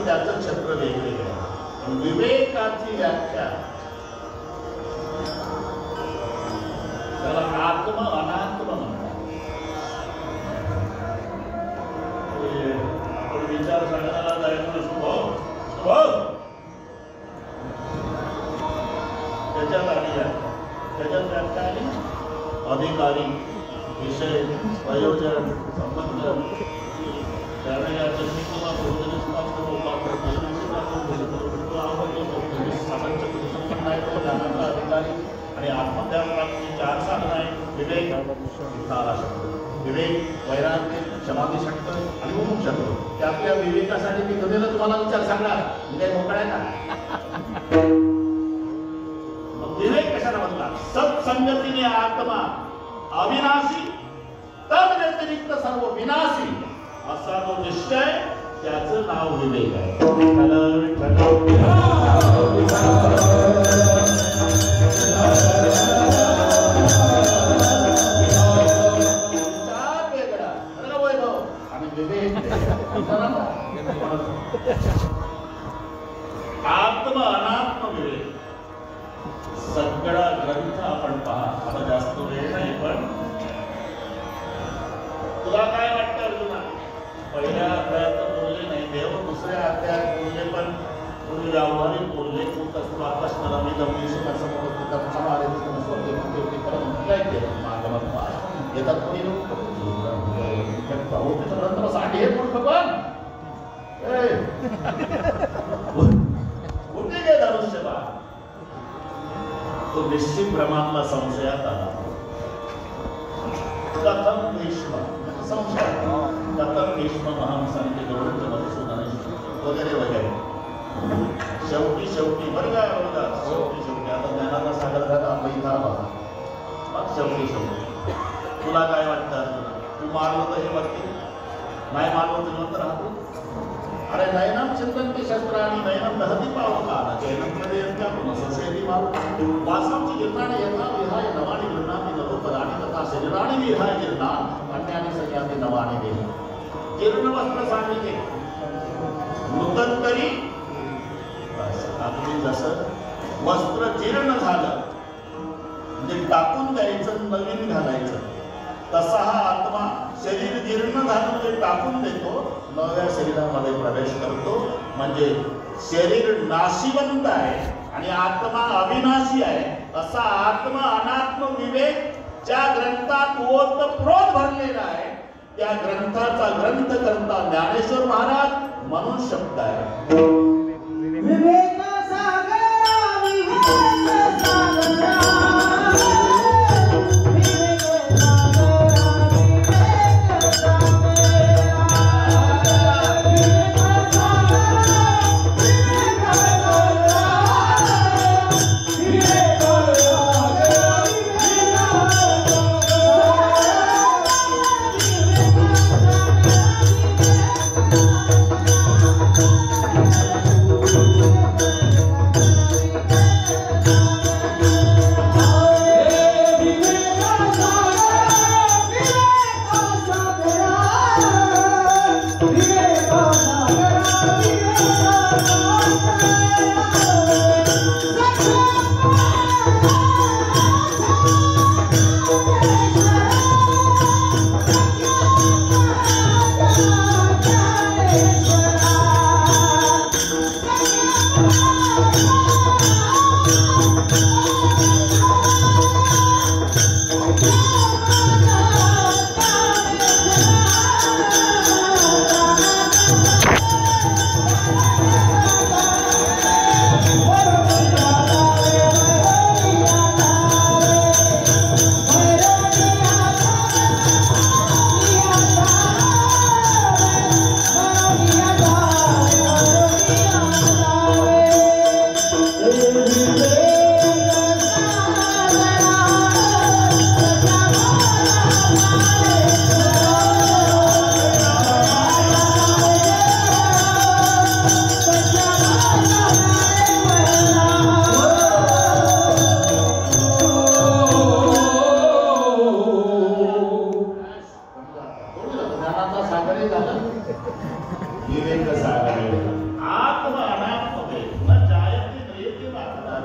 त्याचं क्षेत्र वेगवेगळं आहे विवेकाची व्याख्या त्याला आत्म अनात्म म्हणतात आपण विचार सांगण्याला जायचं नसतो त्याच्यात व्याख्या आणि अधिकारी विषय प्रयोजन संबंध त्यावेळी अधिकारी आणि आत्मज्ञानप्राप्ती 4 साधन आहे विवेक विवेक वैराग्य समाधी शक्त आणि मुमुक्षत्व त्यातल्या विवेकासाठी मी कधीला तुम्हाला विचार सांगणार मी काही मोकळा आहे का विवेक कशाला म्हणला सत्संगतीने आत्मा अविनाशी तद व्यतिरिक्त सर्व विनाशी असा जो निश्चय त्याचं नाव विवेक आहे आणि विवेक आत्म अनात्म विवेक सगळा ग्रंथ आपण पहा आता जास्त वेळ नाही पण तुला काय वाटतं अर्जुना पहिल्या अध्यायात बोलले नाही देव दुसऱ्या अध्यायात बोलले पण तुम्ही व्यावहारिक बोलले खूप असतो मी जमनीशी येतात कोणी ग्रंथ साठी हे मूर्ख पण कुठे गे धनुष्यबा तो निश्चित ब्रह्मांना संशयात आला कथम भीष्म संशय कथम भीष्म महांसांचे गौरव मधुसूदन वगैरे वगैरे शेवटी वर्ग शेवटी आता ज्ञानाचा सागर झाला आपला इथं आला शेवटी तुला काय वाटतं अर्जुना तू मारलं तर हे वाटते नाही मारलं तर नंतर राहतो अरे नयनम चिंतनते शस्त्राणी नयनम दहती पावका चैनम मध्ये यंत्या पुनः संशयती मारू वासांची गिरणाने यथा विहाय नवाणी गृह्णाती नवोपराणी तथा शरीराणी विहाय गिरणान अन्यानी संयाती नवाणी देही जीर्ण वस्त्र सांगितले नूतन तरी अगदी जसं वस्त्र जीर्ण झालं म्हणजे टाकून द्यायचं नवीन घालायचं तसा हा आत्मा शरीर जीर्ण झालं म्हणजे टाकून देतो नव्या शरीरामध्ये प्रवेश करतो म्हणजे शरीर नाशिवंत आहे आणि आत्मा अविनाशी आहे असा आत्म अनात्म विवेक ज्या ग्रंथात ओतप्रोत भरलेला आहे त्या ग्रंथाचा ग्रंथ करता ज्ञानेश्वर महाराज म्हणून शब्द आहे विवेक सागरा विवेक सागरा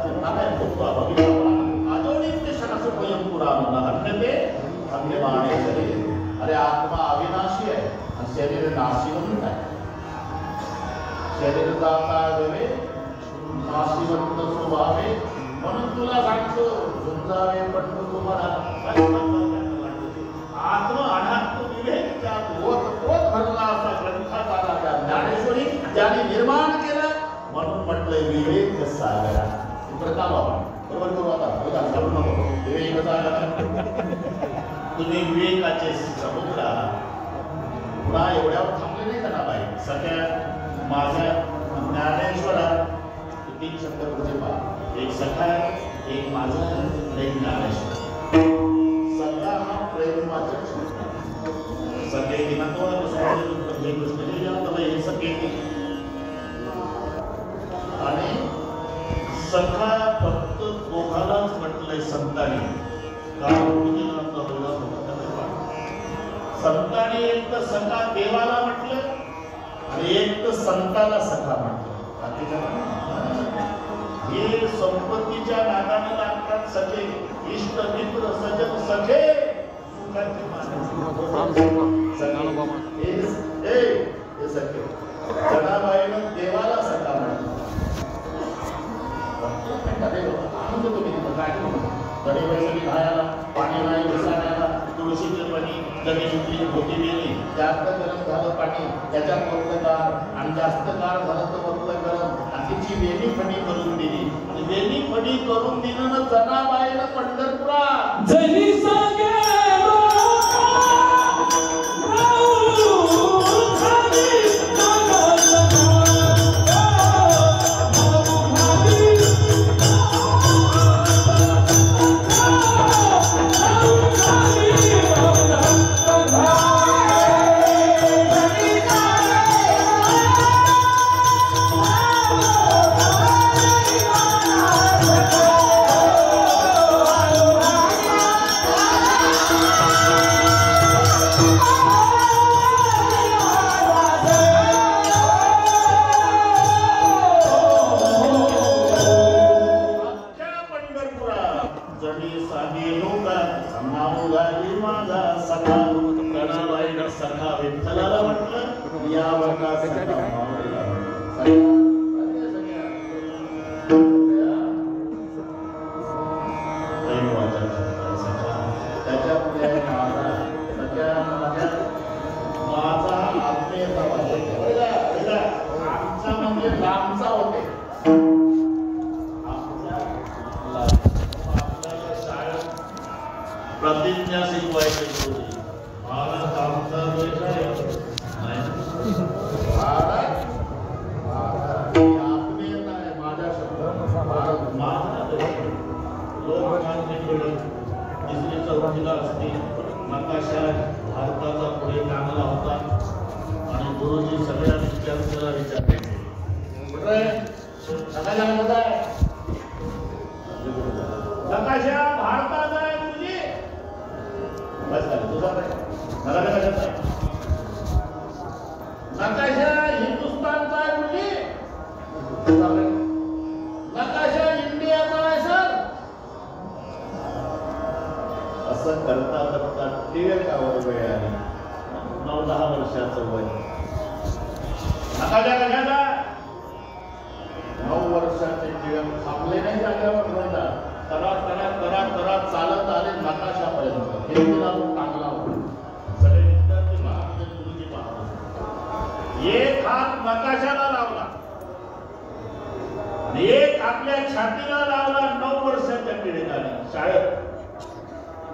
चिंतामय भूत्वा भविष्यवाणी आजोनित्य शनसुपयं पुराणं हन्यते अन्यमाने शरीरे. अरे आत्मा अविनाशी आहे आणि शरीर नाशिवंत आहे. शरीर जाता गवे नाशिवंत स्वभावे म्हणून तुला सांगतो झुंजावे पण तुम्हाला आत्म अनात्म विवेक त्यात ओत भरला असा ग्रंथाचा त्या ज्ञानेश्वरी ज्याने निर्माण केलं म्हणून म्हटलंय विवेक सागरा. प्रताप बरोबर करू आता बघा करू नको विवेक सागरा. तुम्ही विवेकाचे समुद्र पुन्हा एवढ्यावर थांबले नाही का बाई. सगळ्या माझ्या ज्ञानेश्वरा तीन शब्द पुढे पहा. एक सखा एक माझा एक ज्ञानेश्वर. सखा हा प्रेमवाचक शब्द. सगळे दिनांतवाला हे कृष्ण हे सगळे आणि सखा फक्त दोघालाच म्हटलंय संतांनी. संतांनी एक तर सखा देवाला म्हटलं आणि एक तर संताला सखा म्हटलं. हे संपत्तीच्या नादाने लागतात सखे इष्ट मित्र सजन सखे सखे. जनाबाईनं देवाला सखा म्हटलं. तुम्ही तरी वैसली खायला पाणी नाही विसाण्याला तुळशीचे पाणी जमिनीतली मोठी वेली जास्त गरम झालं पाणी त्याच्यात वरलं गार आणि जास्त गार झालं तर वरलं गरम आणि तिची वेली फणी करून दिली आणि वेली फणी करून दिलं ना जनाबाईला पंढरपुरात जनी सांगे प्रतिज्ञा शिकवायची होती. भारत आमचा देश आहे. भारत आत्मीयता आहे. माझ्या शब्दात भारत माझा देश. लोकमान्य टिळक तिसरी चौथीला असती नकाशा भारताचा पुढे चांगला होता आणि गुरुजी सगळ्या विद्यार्थ्याला विचारायचे नकाशा भारताचा आहे तुझी नकाशा हिंदुस्थानचा आहे मुली नकाशा इंडियाचा आहे सर. असं करता करता टिळकावर वेळ आली. 9-10 वर्षाचं वय. नकाशा कशाचा 9 वर्षाचे टिळक थांबले नाही जागेवर होता. तरात चालत आले नकाशापर्यंत. हिंदीला चांगला होता. सगळे विद्यार्थी पाहत गुरुजी पाहत. एक हात नकाशाला लावला आणि एक आपल्या छातीला लावला 9 वर्षाच्या टिळकाने शाळेत.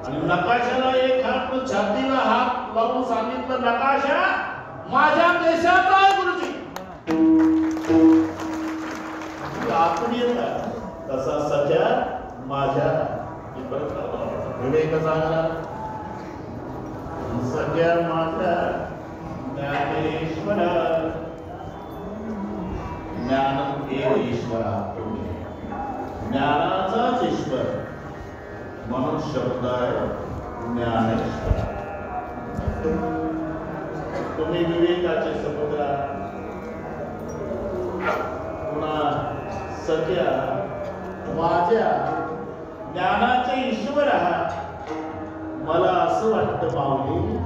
आणि नकाशाला एक हात छातीला हात लावून सांगितलं नकाशा माझ्या देशाचा आहे गुरुजी. आत्मीयता तसा सध्या माझ्या विवेक सांगला सगळ्या माझ्या ज्ञानेश्वरा. ज्ञान एव ईश्वरा. ज्ञानाचाच ईश्वर म्हणून शब्द आहे ज्ञानेश्वरा. तुम्ही विवेकाचे समुद्रा पुन्हा सध्या माझ्या ज्ञानाचे ईश्वर आहात मला असं वाटतं माऊली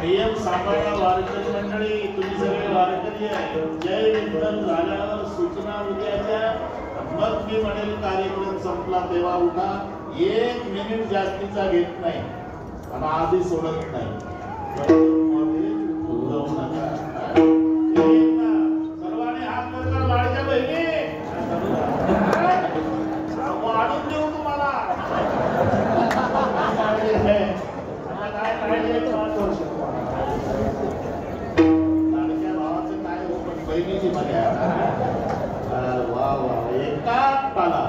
नियम सांभाळा वारकरी मंडळी, तुम्ही सगळे वारकरी आहे. जय विठ्ठल झाल्यावर सूचना उद्याच्या, मग मी म्हणेल कार्यक्रम संपला तेव्हा उठा. 1 मिनिट जास्तीचा घेत नाही आणि आधी सोडत नाही. सर्वांनी हात वर करा. लाडक्या बहिणी वाढून देऊ तुम्हाला काय पाहिजे. लाडक्या भावाचं काय हो पण बहिणीची मजा. वा वा एका ताला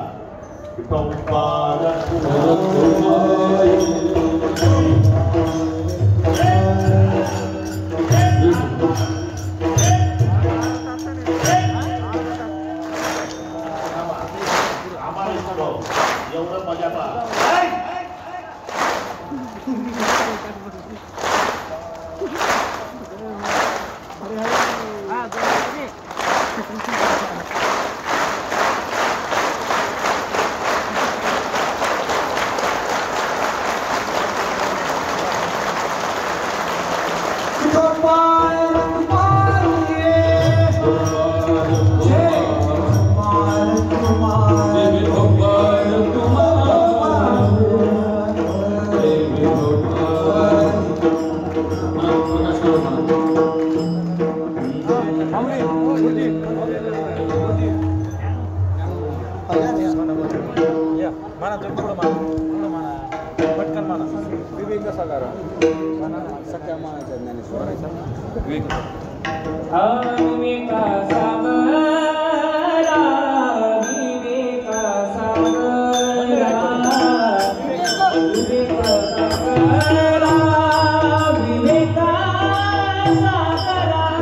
एवढं मजा पहा.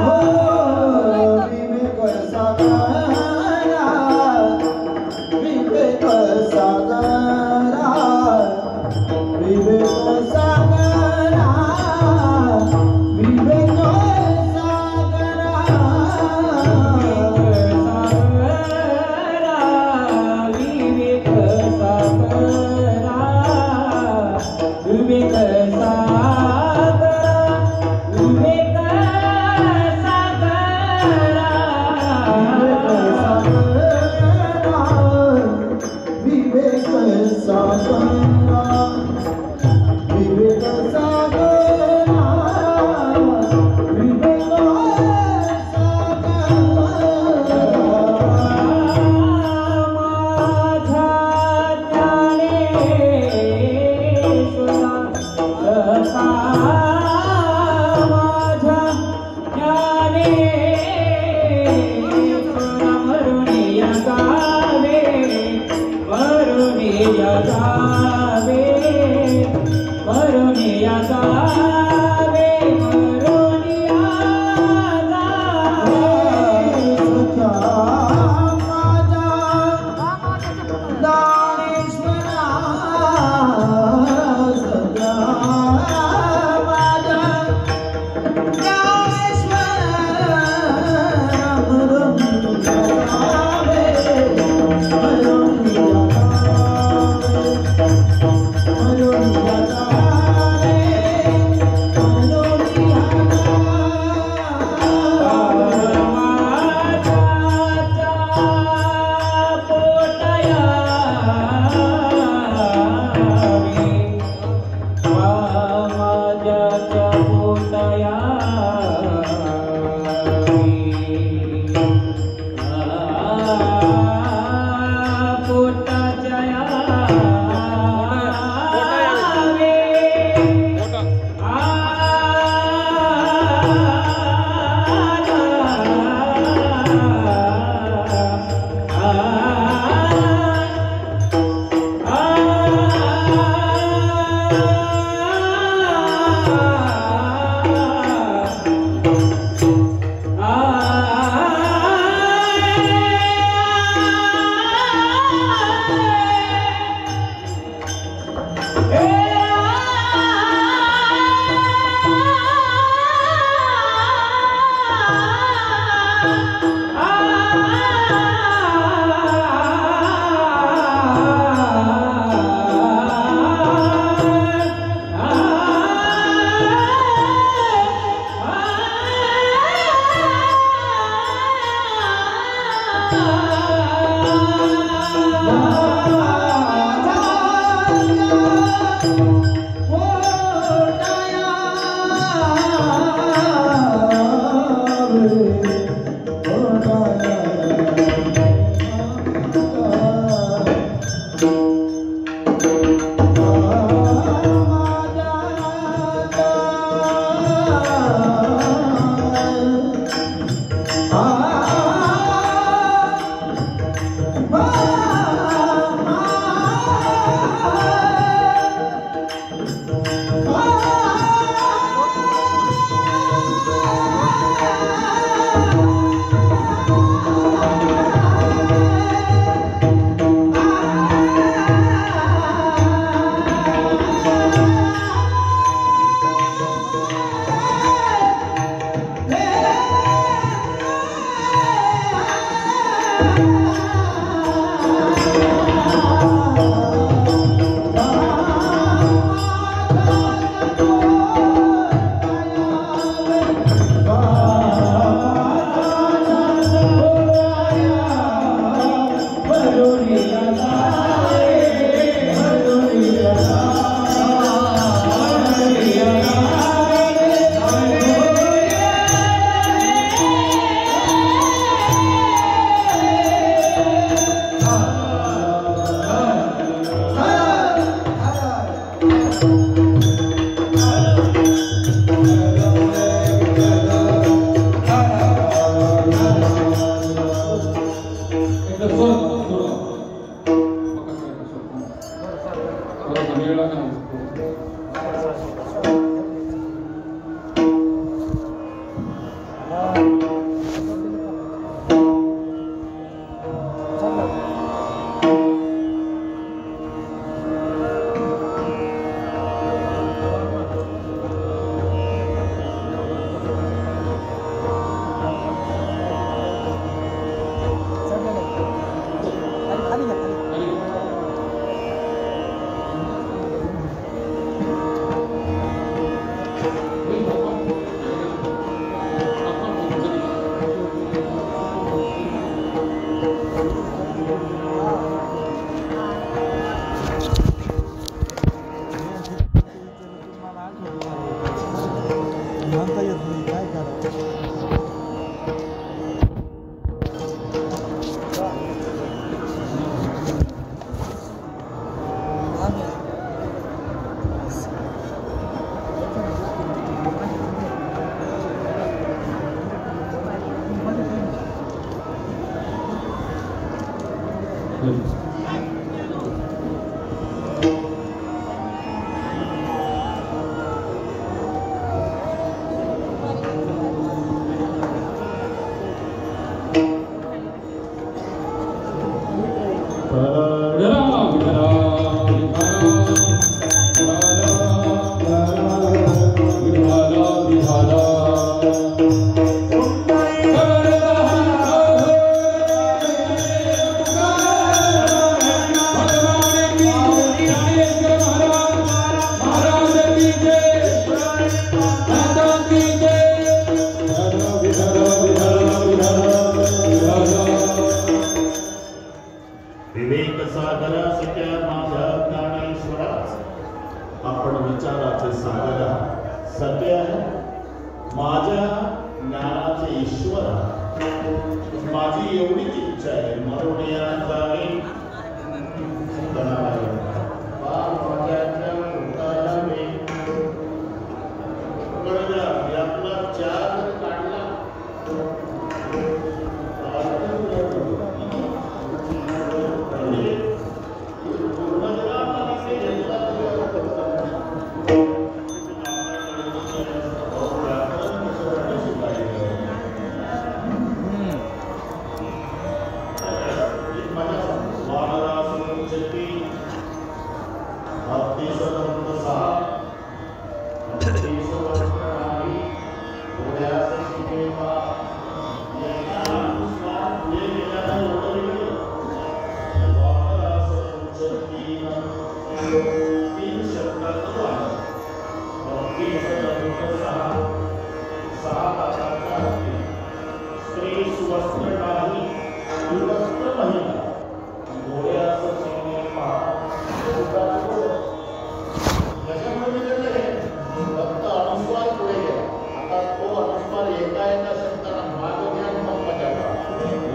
Oh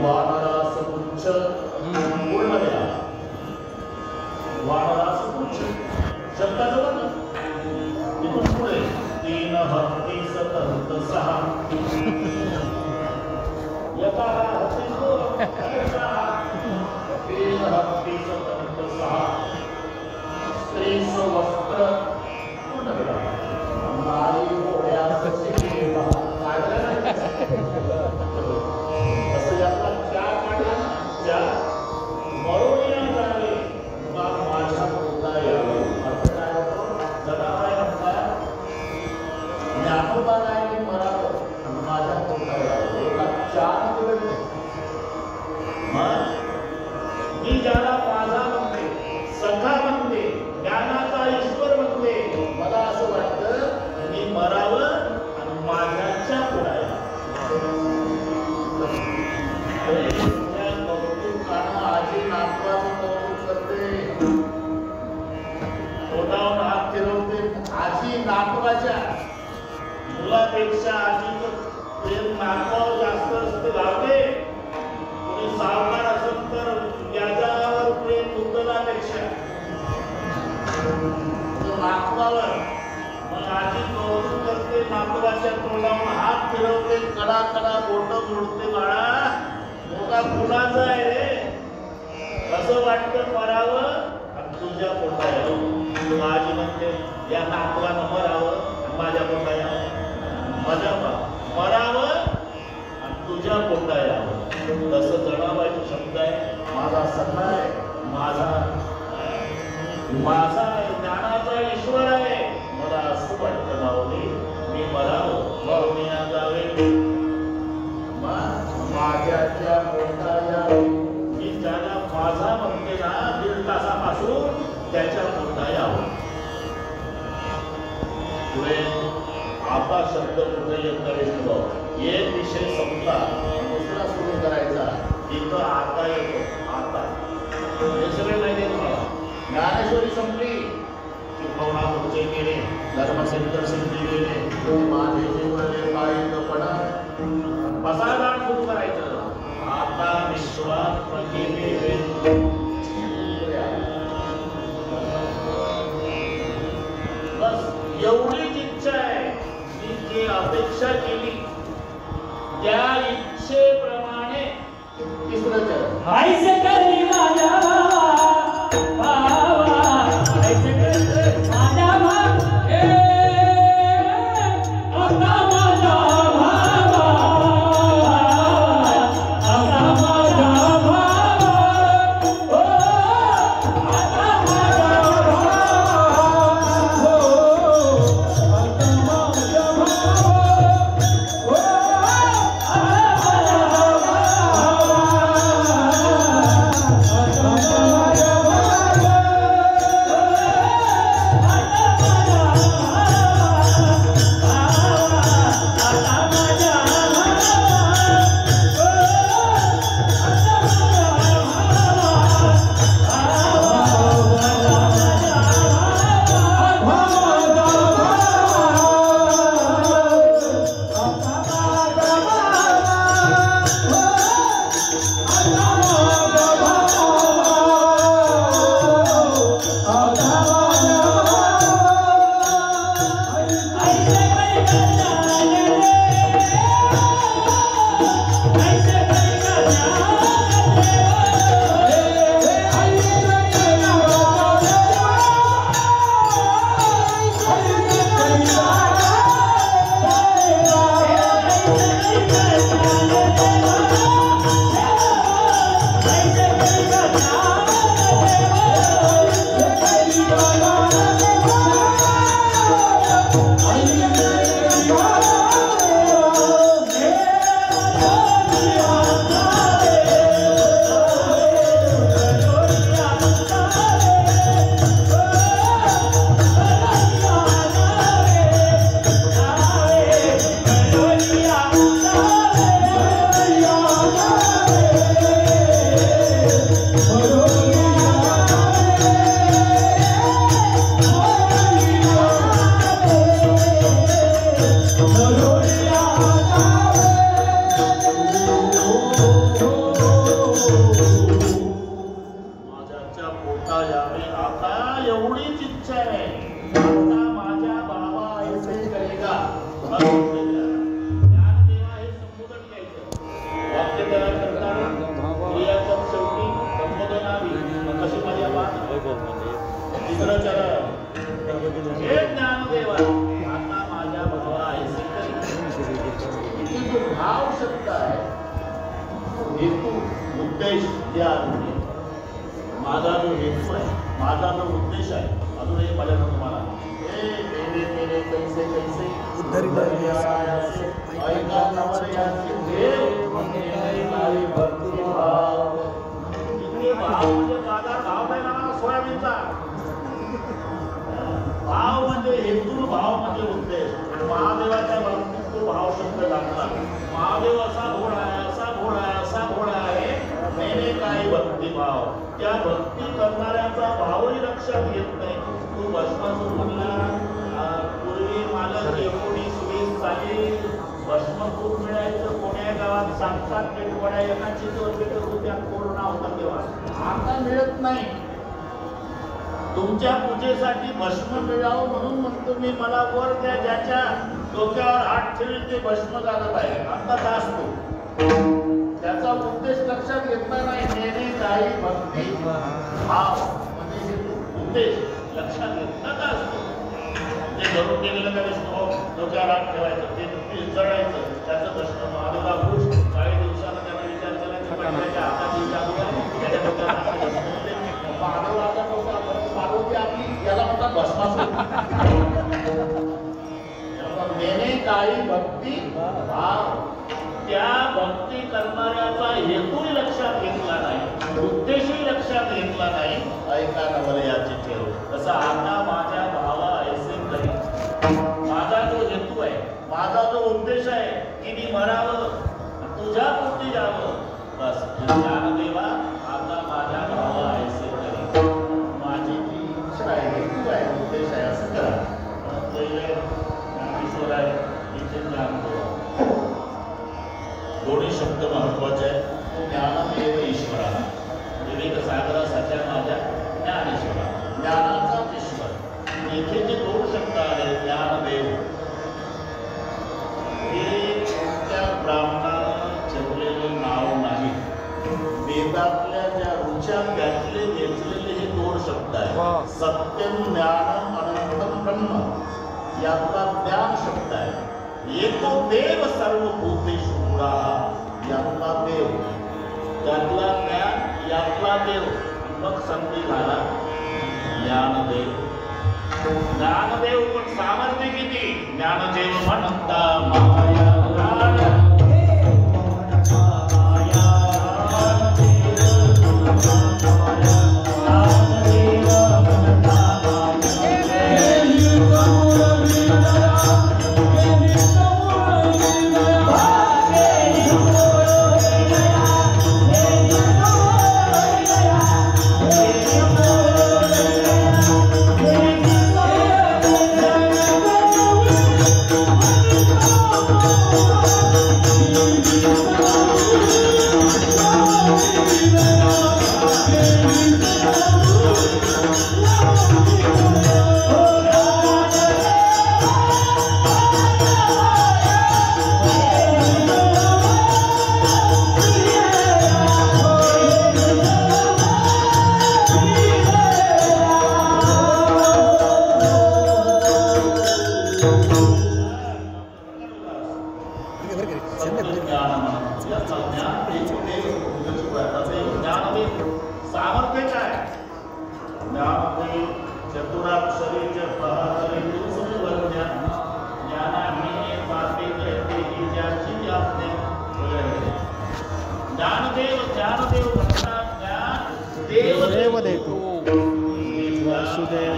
वानरासपुच्छ पूर्ण द्या वानरासपुच्छ शब्दाचं बघा तिथून पुढे 3 हत्ती सतत 6 यथा हत्तीसो 3 हत्ती सतत 6 स्त्रीचं वस्त्र पूर्ण द्या नारी घोड्याचं शिंगे काढलं नाही असं यातला त्या काढला त्या मरोनिया झाले बा माझ्या पोटा यावं अर्थ काय होतो जनाबाई म्हणतात ज्ञानोबा नाही मरावं माझ्या पोटा यावं एका 4 दिवस मी ज्याला माझा म्हणते सखा म्हणते ज्ञानाचा ईश्वर म्हणते मला असं वाटतं मी मरावं आणि माझ्याच्या पुढे आजी नातवाचं कौतुक करते पोटावर हात फिरवते आजी नातवाच्या मुलापेक्षा आजीचं प्रेम नातवावर जास्त असते लावते कोणी सावकार असेल तर व्याजावर प्रेम मुद्दलापेक्षा नातवावर मग आजी कौतुक करते नातवाच्या तोंडावर हात फिरवते कडा कडा बोट मोडते बाळा मोठा कुणाचा आहे रे असं वाटतं मरावं आणि तुझ्या पोटा यावं आजी म्हणते या नातवानं मरावं आणि माझ्या पोटा यावं माझ्या मरावं आणि तुझ्या पोटा यावं तसं जनाबाईचा शब्द आहे माझा सखा आहे माझा ज्ञानाचा ईश्वर आहे मला असं वाटतं माऊली मी मरावं मरुनिया जावे माझ्याच्या पोटा यावे मी ज्याला माझा म्हणते ना 1.5 तासापासून त्याच्या पोटा यावं पुढे आता शब्द कुठे येत विष्णुभाऊ एक विषय संपला दुसरा सुरू करायचा इथं आता येतो आता हे सगळे माहिती आहे तुम्हाला ज्ञानेश्वरी संपली चिपळूणचे गेले धर्मसेंटर सिद्धी गेले माझे वरले पायी कपडा पसारदान सुरू करायचं आता विश्वात गेले बस एवढीच इच्छा आहे की जी अपेक्षा केली त्या इच्छेप्रमाणे तिसरं चरण ऐसे करी माझ्या Oh तिसरं चरण हे ज्ञानदेवा आता माझ्या भावा ऐसे इथे जो भाव शब्द आहे हेतू उद्देश जे आहे माझा जो हेतू आहे माझा जो उद्देश आहे अजून एक माझ्या तुम्हाला हे मेरे मेरे कैसे कैसे ऐका नवरयाचे देव मेरे नारी भक्ती भाव इकडे भाव म्हणजे माझा भाव नाही ना सोयाबीनचा भाव म्हणजे हेतू भाव म्हणजे उद्देश महादेवाच्या बाबतीत तो भाव शब्द लागला महादेव असा घोडा आहे असा घोडा आहे असा घोडा आहे मेरे काही भक्ती भाव त्या भक्ती करणाऱ्याचा भावही लक्षात घेत नाही तू भस्मासूर म्हणला पूर्वी मला 1920 साली भस्मपूर मिळायचं पुण्या गावात 7-7 पेटवड्या एका चितवर पेटत होत्या कोरोना होता तेव्हा आता मिळत नाही तुमच्या पूजेसाठी भस्म मिळावं म्हणून म्हणतो मी मला वर द्या ज्याच्या डोक्यावर हात ठेवेल ते भस्म झालं पाहिजे आता असतो त्याचा उद्देश लक्षात घेतला नाही नेहमी काही भक्ती भाव म्हणजे उद्देश लक्षात घेतला का असतो ते धरून गेलेलं काय असतो डोक्यावर हात ठेवायचं ते जळायचं त्याचं भस्म महादेवला खुश काही दिवसाला त्याला विचार केला की त्याच्या हाताची जादू आहे त्याच्या डोक्यावर हात ठेवते महादेवाचा डोका पार्वती आपली याला म्हणतात भस्मासूर नेहमी काही भक्ती भाव त्या भक्ती करणाऱ्याचा हेतूही लक्षात घेतला नाही उद्देशही लक्षात घेतला नाही ऐका नवरयाचे ठेव तसा आता माझ्या भावा ऐसे करी माझा जो हेतू आहे माझा जो उद्देश आहे की मी मरावं तुझ्या पोटी जावं बस ज्ञानदेवा आता माझ्या भावा ऐसे करी माझी जी इच्छा आहे हेतू आहे उद्देश आहे असं करा पहिले ज्ञानेश्वर आहे इथे ज्ञानदेवा दोन्ही शब्द महत्वाचे आहेत ज्ञानदेव ईश्वरा विवेक सागरासाच्या माझ्या ज्ञानेश्वरा ज्ञानाचा ईश्वर इथे जे दोन शब्द आले ज्ञानदेव हे त्या ब्राह्मणाला ठेवलेलं नाव नाही वेदातल्या ज्या ऋचा त्यातले घेतलेले हे दोन शब्द आहेत सत्यम ज्ञानम अनंतम ब्रह्म यातला ज्ञान शब्द आहे एको देव सर्वभूतेषु यातला देव त्यातला ज्ञान यातला देव मग संधी झाला ज्ञानदेव ज्ञानदेव पण सामर्थ्य किती ज्ञानदेव म्हणता माया राया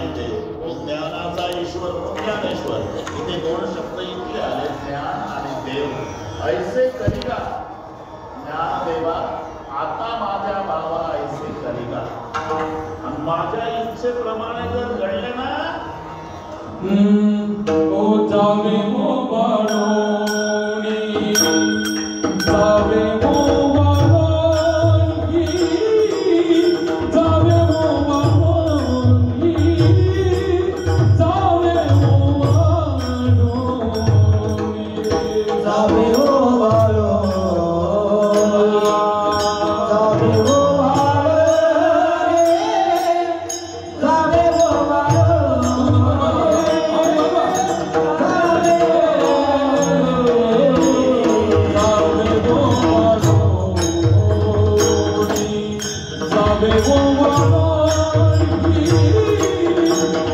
ज्ञानाचा ईश्वर ज्ञानेश्वर इथे दोन शब्द इतके आले ज्ञान आणि देव ऐसे करिगा ज्ञानदेवा आता माझ्या भावा ऐसे करिगा आणि माझ्या इच्छेप्रमाणे जर घडले ना ओ जावे मो बाळोनी जावे मो बाळोनी जावे मो बाळोनी जावे मो बाळोनी जावे हो बाळो जावे हो बाळो जावे हो जावे वो वालों की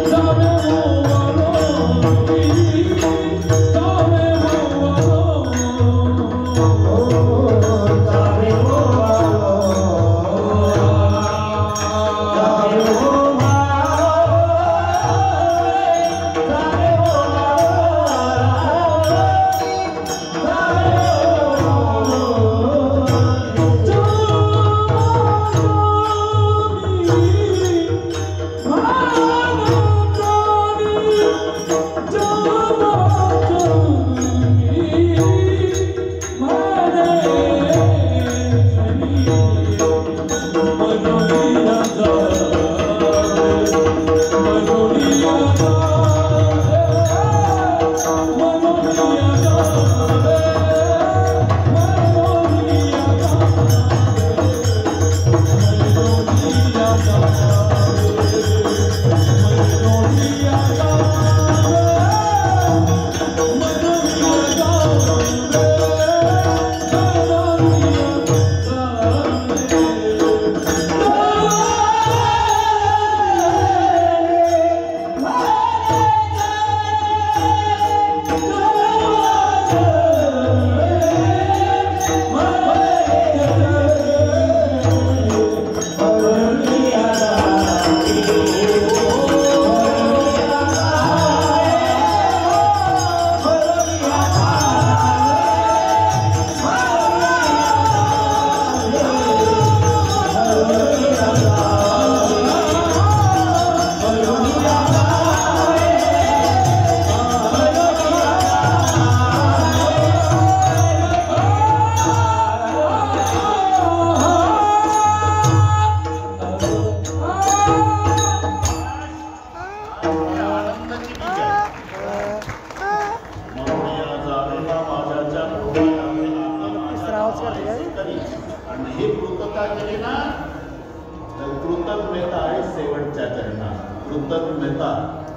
जावे वो वालों की जावे वो वालों जावे वो आणि हे कृतज्ञता केली ना तर कृतज्ञता आहे शेवटच्या चरणात. कृतज्ञता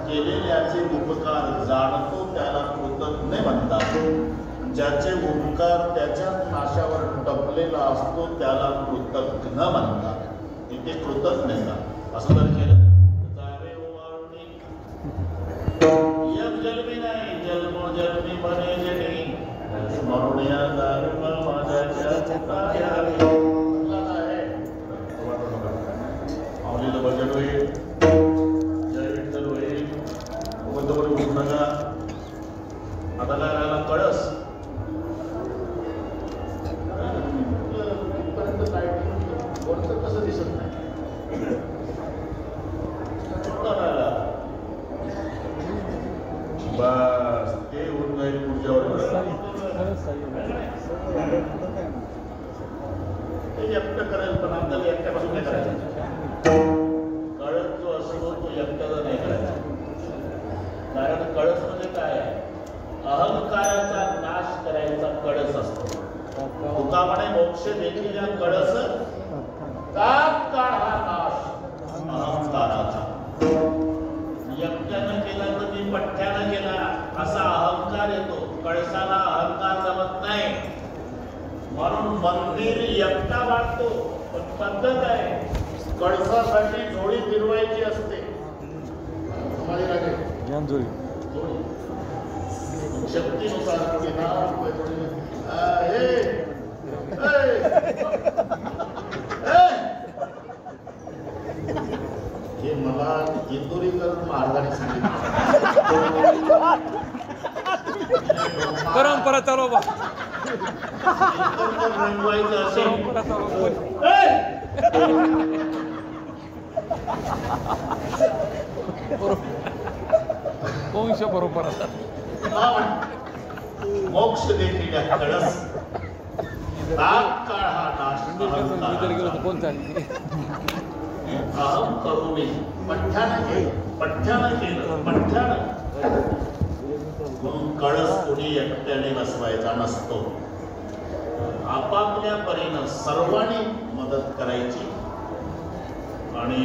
केलेल्याचे उपकार जाणतो त्याला कृतज्ञ म्हणतात. ज्याचे उपकार त्याच्या नाशावर टपलेला असतो त्याला कृतज्ञ म्हणतात. इथे कृतज्ञता असं जर केलं जावे ओवाळणी एक जन्मी नाही जन्मोजन्मी बने जनी स्मरणीय दारुण माझ्याच्या ताया आहे. आवलीला बजट होईल, जय विठ्ठल होईल, मुकुंदपुरी उठणं. आता काय राहिला कळस. इथपर्यंत लाईट कोणतं कसं दिसत नाही. राहिला बस ते होऊन जाईल पुढच्या वर्षी. ते एकटं करेल पण आपल्याला एकट्यापासून नाही करायचं. कळस जो असतो तो एकट्याला नाही करायचा. कारण कळस म्हणजे काय आहे, अहंकाराचा नाश करायचा कळस असतो. तुका म्हणे मोक्ष देखील या कळस तात्काळ हा नाश अहंकाराचा. एकट्यानं केला तर मी पठ्ठ्यानं केला असा अहंकार येतो. कळसाला अहंकार जमत नाही म्हणून मंदिर एकटा वाटतो. पण पद्धत आहे कळसासाठी जोडी फिरवायची असते. शक्तीनुसार थोडी नाव हे मला इंदोरीकर महाराजांनी सांगितलं. परंपरा चालू बा. रंगवायचं असेल वंश बरोबर. मोक्ष देखील या कळस तात्काळ हा नाश अहम करू मी पठ्ठ्यानं केलं म्हणून कळस कोणी एकट्याने बसवायचा नसतो. आपापल्या परीनं सर्वांनी मदत करायची आणि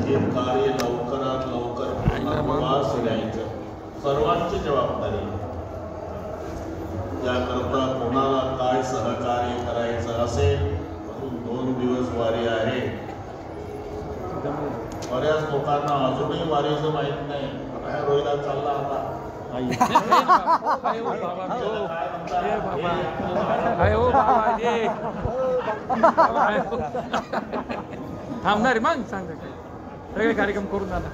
हे कार्य लवकरात लवकर पूर्णत्वास न्यायचं. सर्वांची जबाबदारी. त्याकरता कोणाला काय सहकार्य करायचं असेल म्हणून 2 दिवस वारी आहे. बऱ्याच लोकांना अजूनही वारीचं माहित नाही. आता ह्या रोहिदास चालला आता थांबणार मग सांग सगळे कार्यक्रम करून झाला.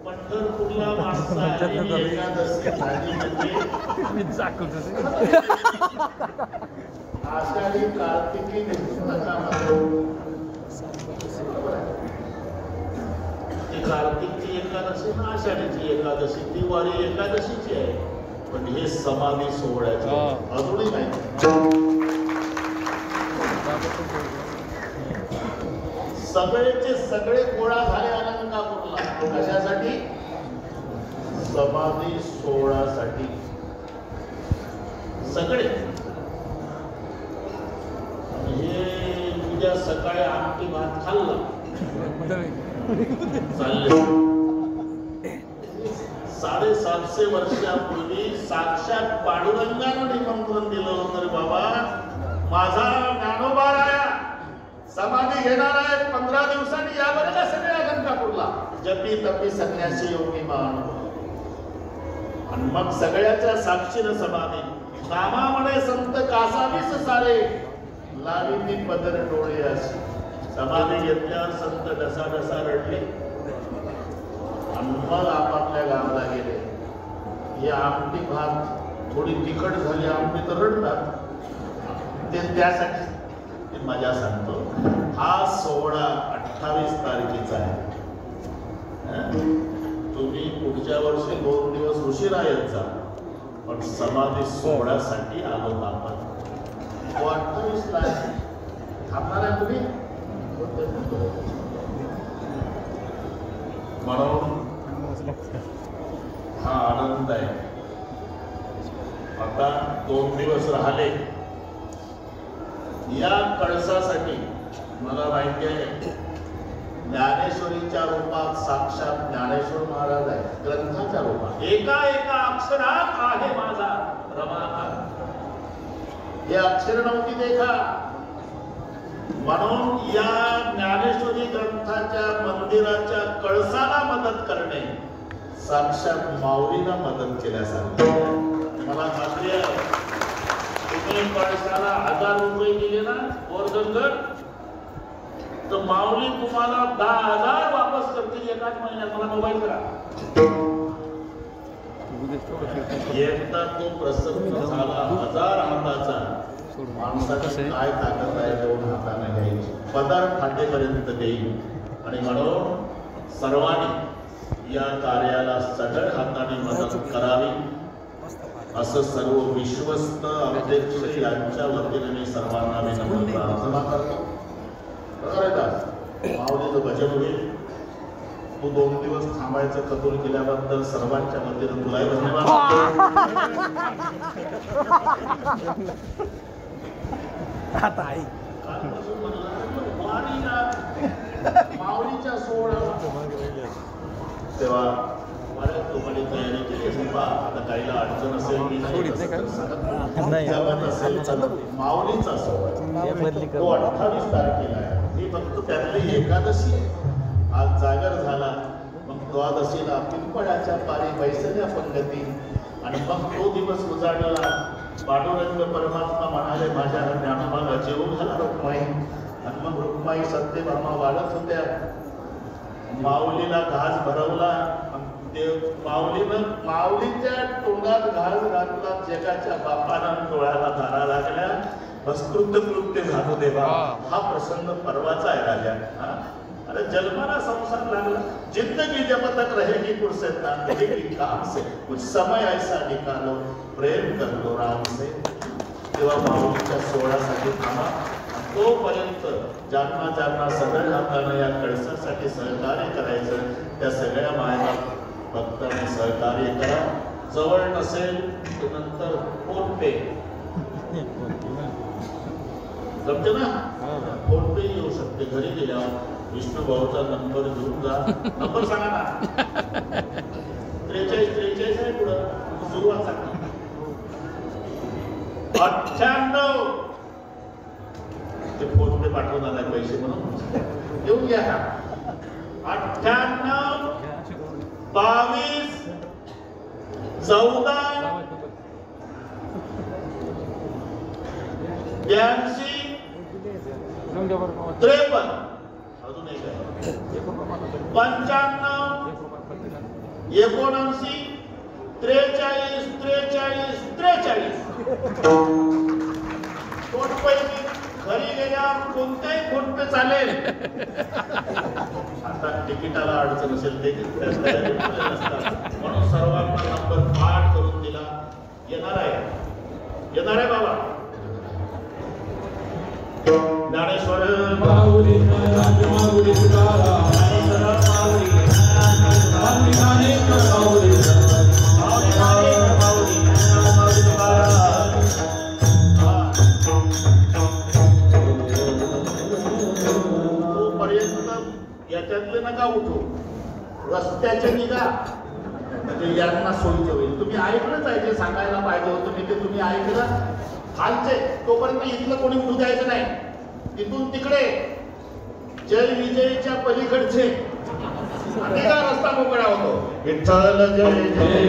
पंढरपूरला माणसाने एकादशी झाली म्हणजे मी दाखवतो आषाढी कार्तिकी ती कार्तिकची एकादशी ना आषाढीची एकादशी ती वारी एकादशीची आहे. पण हे समाधी सोहळ्याचे अजूनही नाही. सगळेचे सगळे गोळा झाले अलंकापूरला कशासाठी? समाधी सोहळ्यासाठी सगळे. हे उद्या सकाळी आमटी भात खाल्ला चालले. 750 वर्षापूर्वी साक्षात पांडुरंगानं निमंत्रण दिलं होतं रे बाबा, माझा ज्ञानोबा राया समाधी घेणार आहे 15 दिवसांनी या बरं का सगळ्या अलंकापूरला. जपी तपी संन्यासी योगी मान. आणि मग सगळ्याच्या साक्षीनं समाधी. नामामुळे संत कासावीस सारे लावी मी पदर डोळे अशी. समाधी घेतल्यावर संत डसा डसा रडले आणि मग आपापल्या गावाला गेले. ही आमटी भात थोडी तिखट झाली आमटी तर रडतात ते. त्यासाठी मजा सांगतो. हा सोहळा 28 तारखेचा आहे. तुम्ही पुढच्या वर्षी 2 दिवस उशिरा येत जा, पण समाधी सोहळ्यासाठी आलो आपण. 28 ला थांबणार आहे तुम्ही म्हणून हा आनंद आहे. आता 2 दिवस राहिले. या कळसासाठी मला माहिती आहे ज्ञानेश्वरीच्या रूपात साक्षात ज्ञानेश्वर महाराज आहे. ग्रंथाच्या रूपात एका एका अक्षरात आहे माझा रमाकांत. हे अक्षर नव्हती देखा. म्हणून या ज्ञानेश्वरी ग्रंथाच्या मंदिराच्या कळसाला मदत करणे साक्षात माऊलीला मदत केल्यासारखं. मला खात्री आहे तुम्ही कळसाला 1000 रुपये दिले ना गोरगंगर, तर माऊली तुम्हाला 10,000 वापस करतील एकाच महिन्यात. मला मोबाईल करा. एकदा तो प्रसन्न झाला 1000 हाताचा. माणसाची काय ताकद आहे 2 हाताने घ्यायची. पदार्थ फाटेपर्यंत देईल. आणि म्हणून सर्वांनी या कार्याला सगळ हाताने मदत करावी असं सर्व विश्वस्त अध्यक्ष यांच्या वतीने मी सर्वांना विनम्र प्रार्थना करतो. माऊलीचं भजन होईल. तू 2 दिवस थांबायचं कबूल केल्याबद्दल सर्वांच्या वतीने तुलाही धन्यवाद. माऊलीच्या सोहळ्याला तेव्हा बऱ्याच लोकांनी तयारी केली असेल. आता काहीला अडचण असेल माऊलीचा सोहळा तो 28 तारखेला आहे. ही फक्त त्यातली एकादशी आज जागर झाला. मग द्वादशीला पिंपळाच्या पारी बैसल्या पंगती. आणि मग तो दिवस उजाडला. पांडुरंग परमात्मा म्हणाले माझ्या ज्ञानोबाला जेवून झाला रुक्माई. आणि मग रुक्माई सत्यभामा वाढत होत्या. माऊलीला घास भरवला. माऊलीनं माऊलीच्या तोंडात घास घातला. जगाच्या बापानं डोळ्याला धारा लागल्या. भस्कृत कृत्य झालो देवा. हा प्रसंग परवाचा आहे राजा. अरे जन्माला संसार लागला. जिंदगी जब तक रहेगी फुर्सत ना मिलेगी काम से. कुछ समय ऐसा निकालो प्रेम कर लो राम से. तेव्हा माऊलीच्या सोहळ्यासाठी थांबा. तोपर्यंत ज्यांना सगळ्या हातानं या कळसासाठी सहकार्य करायचं त्या सगळ्या मायला भक्तांनी सहकार्य करा. जवळ नसेल तर नंतर फोन पे जमते ना. फोन पे येऊ शकते. घरी गेल्यावर विष्णू भाऊचा नंबर घेऊन जा. नंबर सांगा ना. 43 आहे पुढं सुरुवात सांगा. 98 ते फोन पे पाठवणार आहे पैसे म्हणून घेऊन घ्या. 98 22 14 82 53 अजून एक आहे 95 79 43 43 43 कोटपैकी घरी गेल्यावर कोणतेही फोनपे चालेल. आता तिकिटाला अडचण असेल ते म्हणून सर्वांना नंबर पाठ करून दिला. येणार आहे बाबा. ज्ञानेश्वर माऊली माऊली तुकाराम माऊली माऊली याच्यातले नका उठू. रस्त्याच्या निघा म्हणजे यांना सोयीचं होईल. तुम्ही ऐकलंच आहे जे सांगायला पाहिजे होतं मी ते तुम्ही ऐकलं. खालचे तोपर्यंत इथलं कोणी उठू द्यायचं नाही. तिथून तिकडे जय विजयच्या पलीकडचे रस्ता मोकळा होतो. विठ्ठल जय जय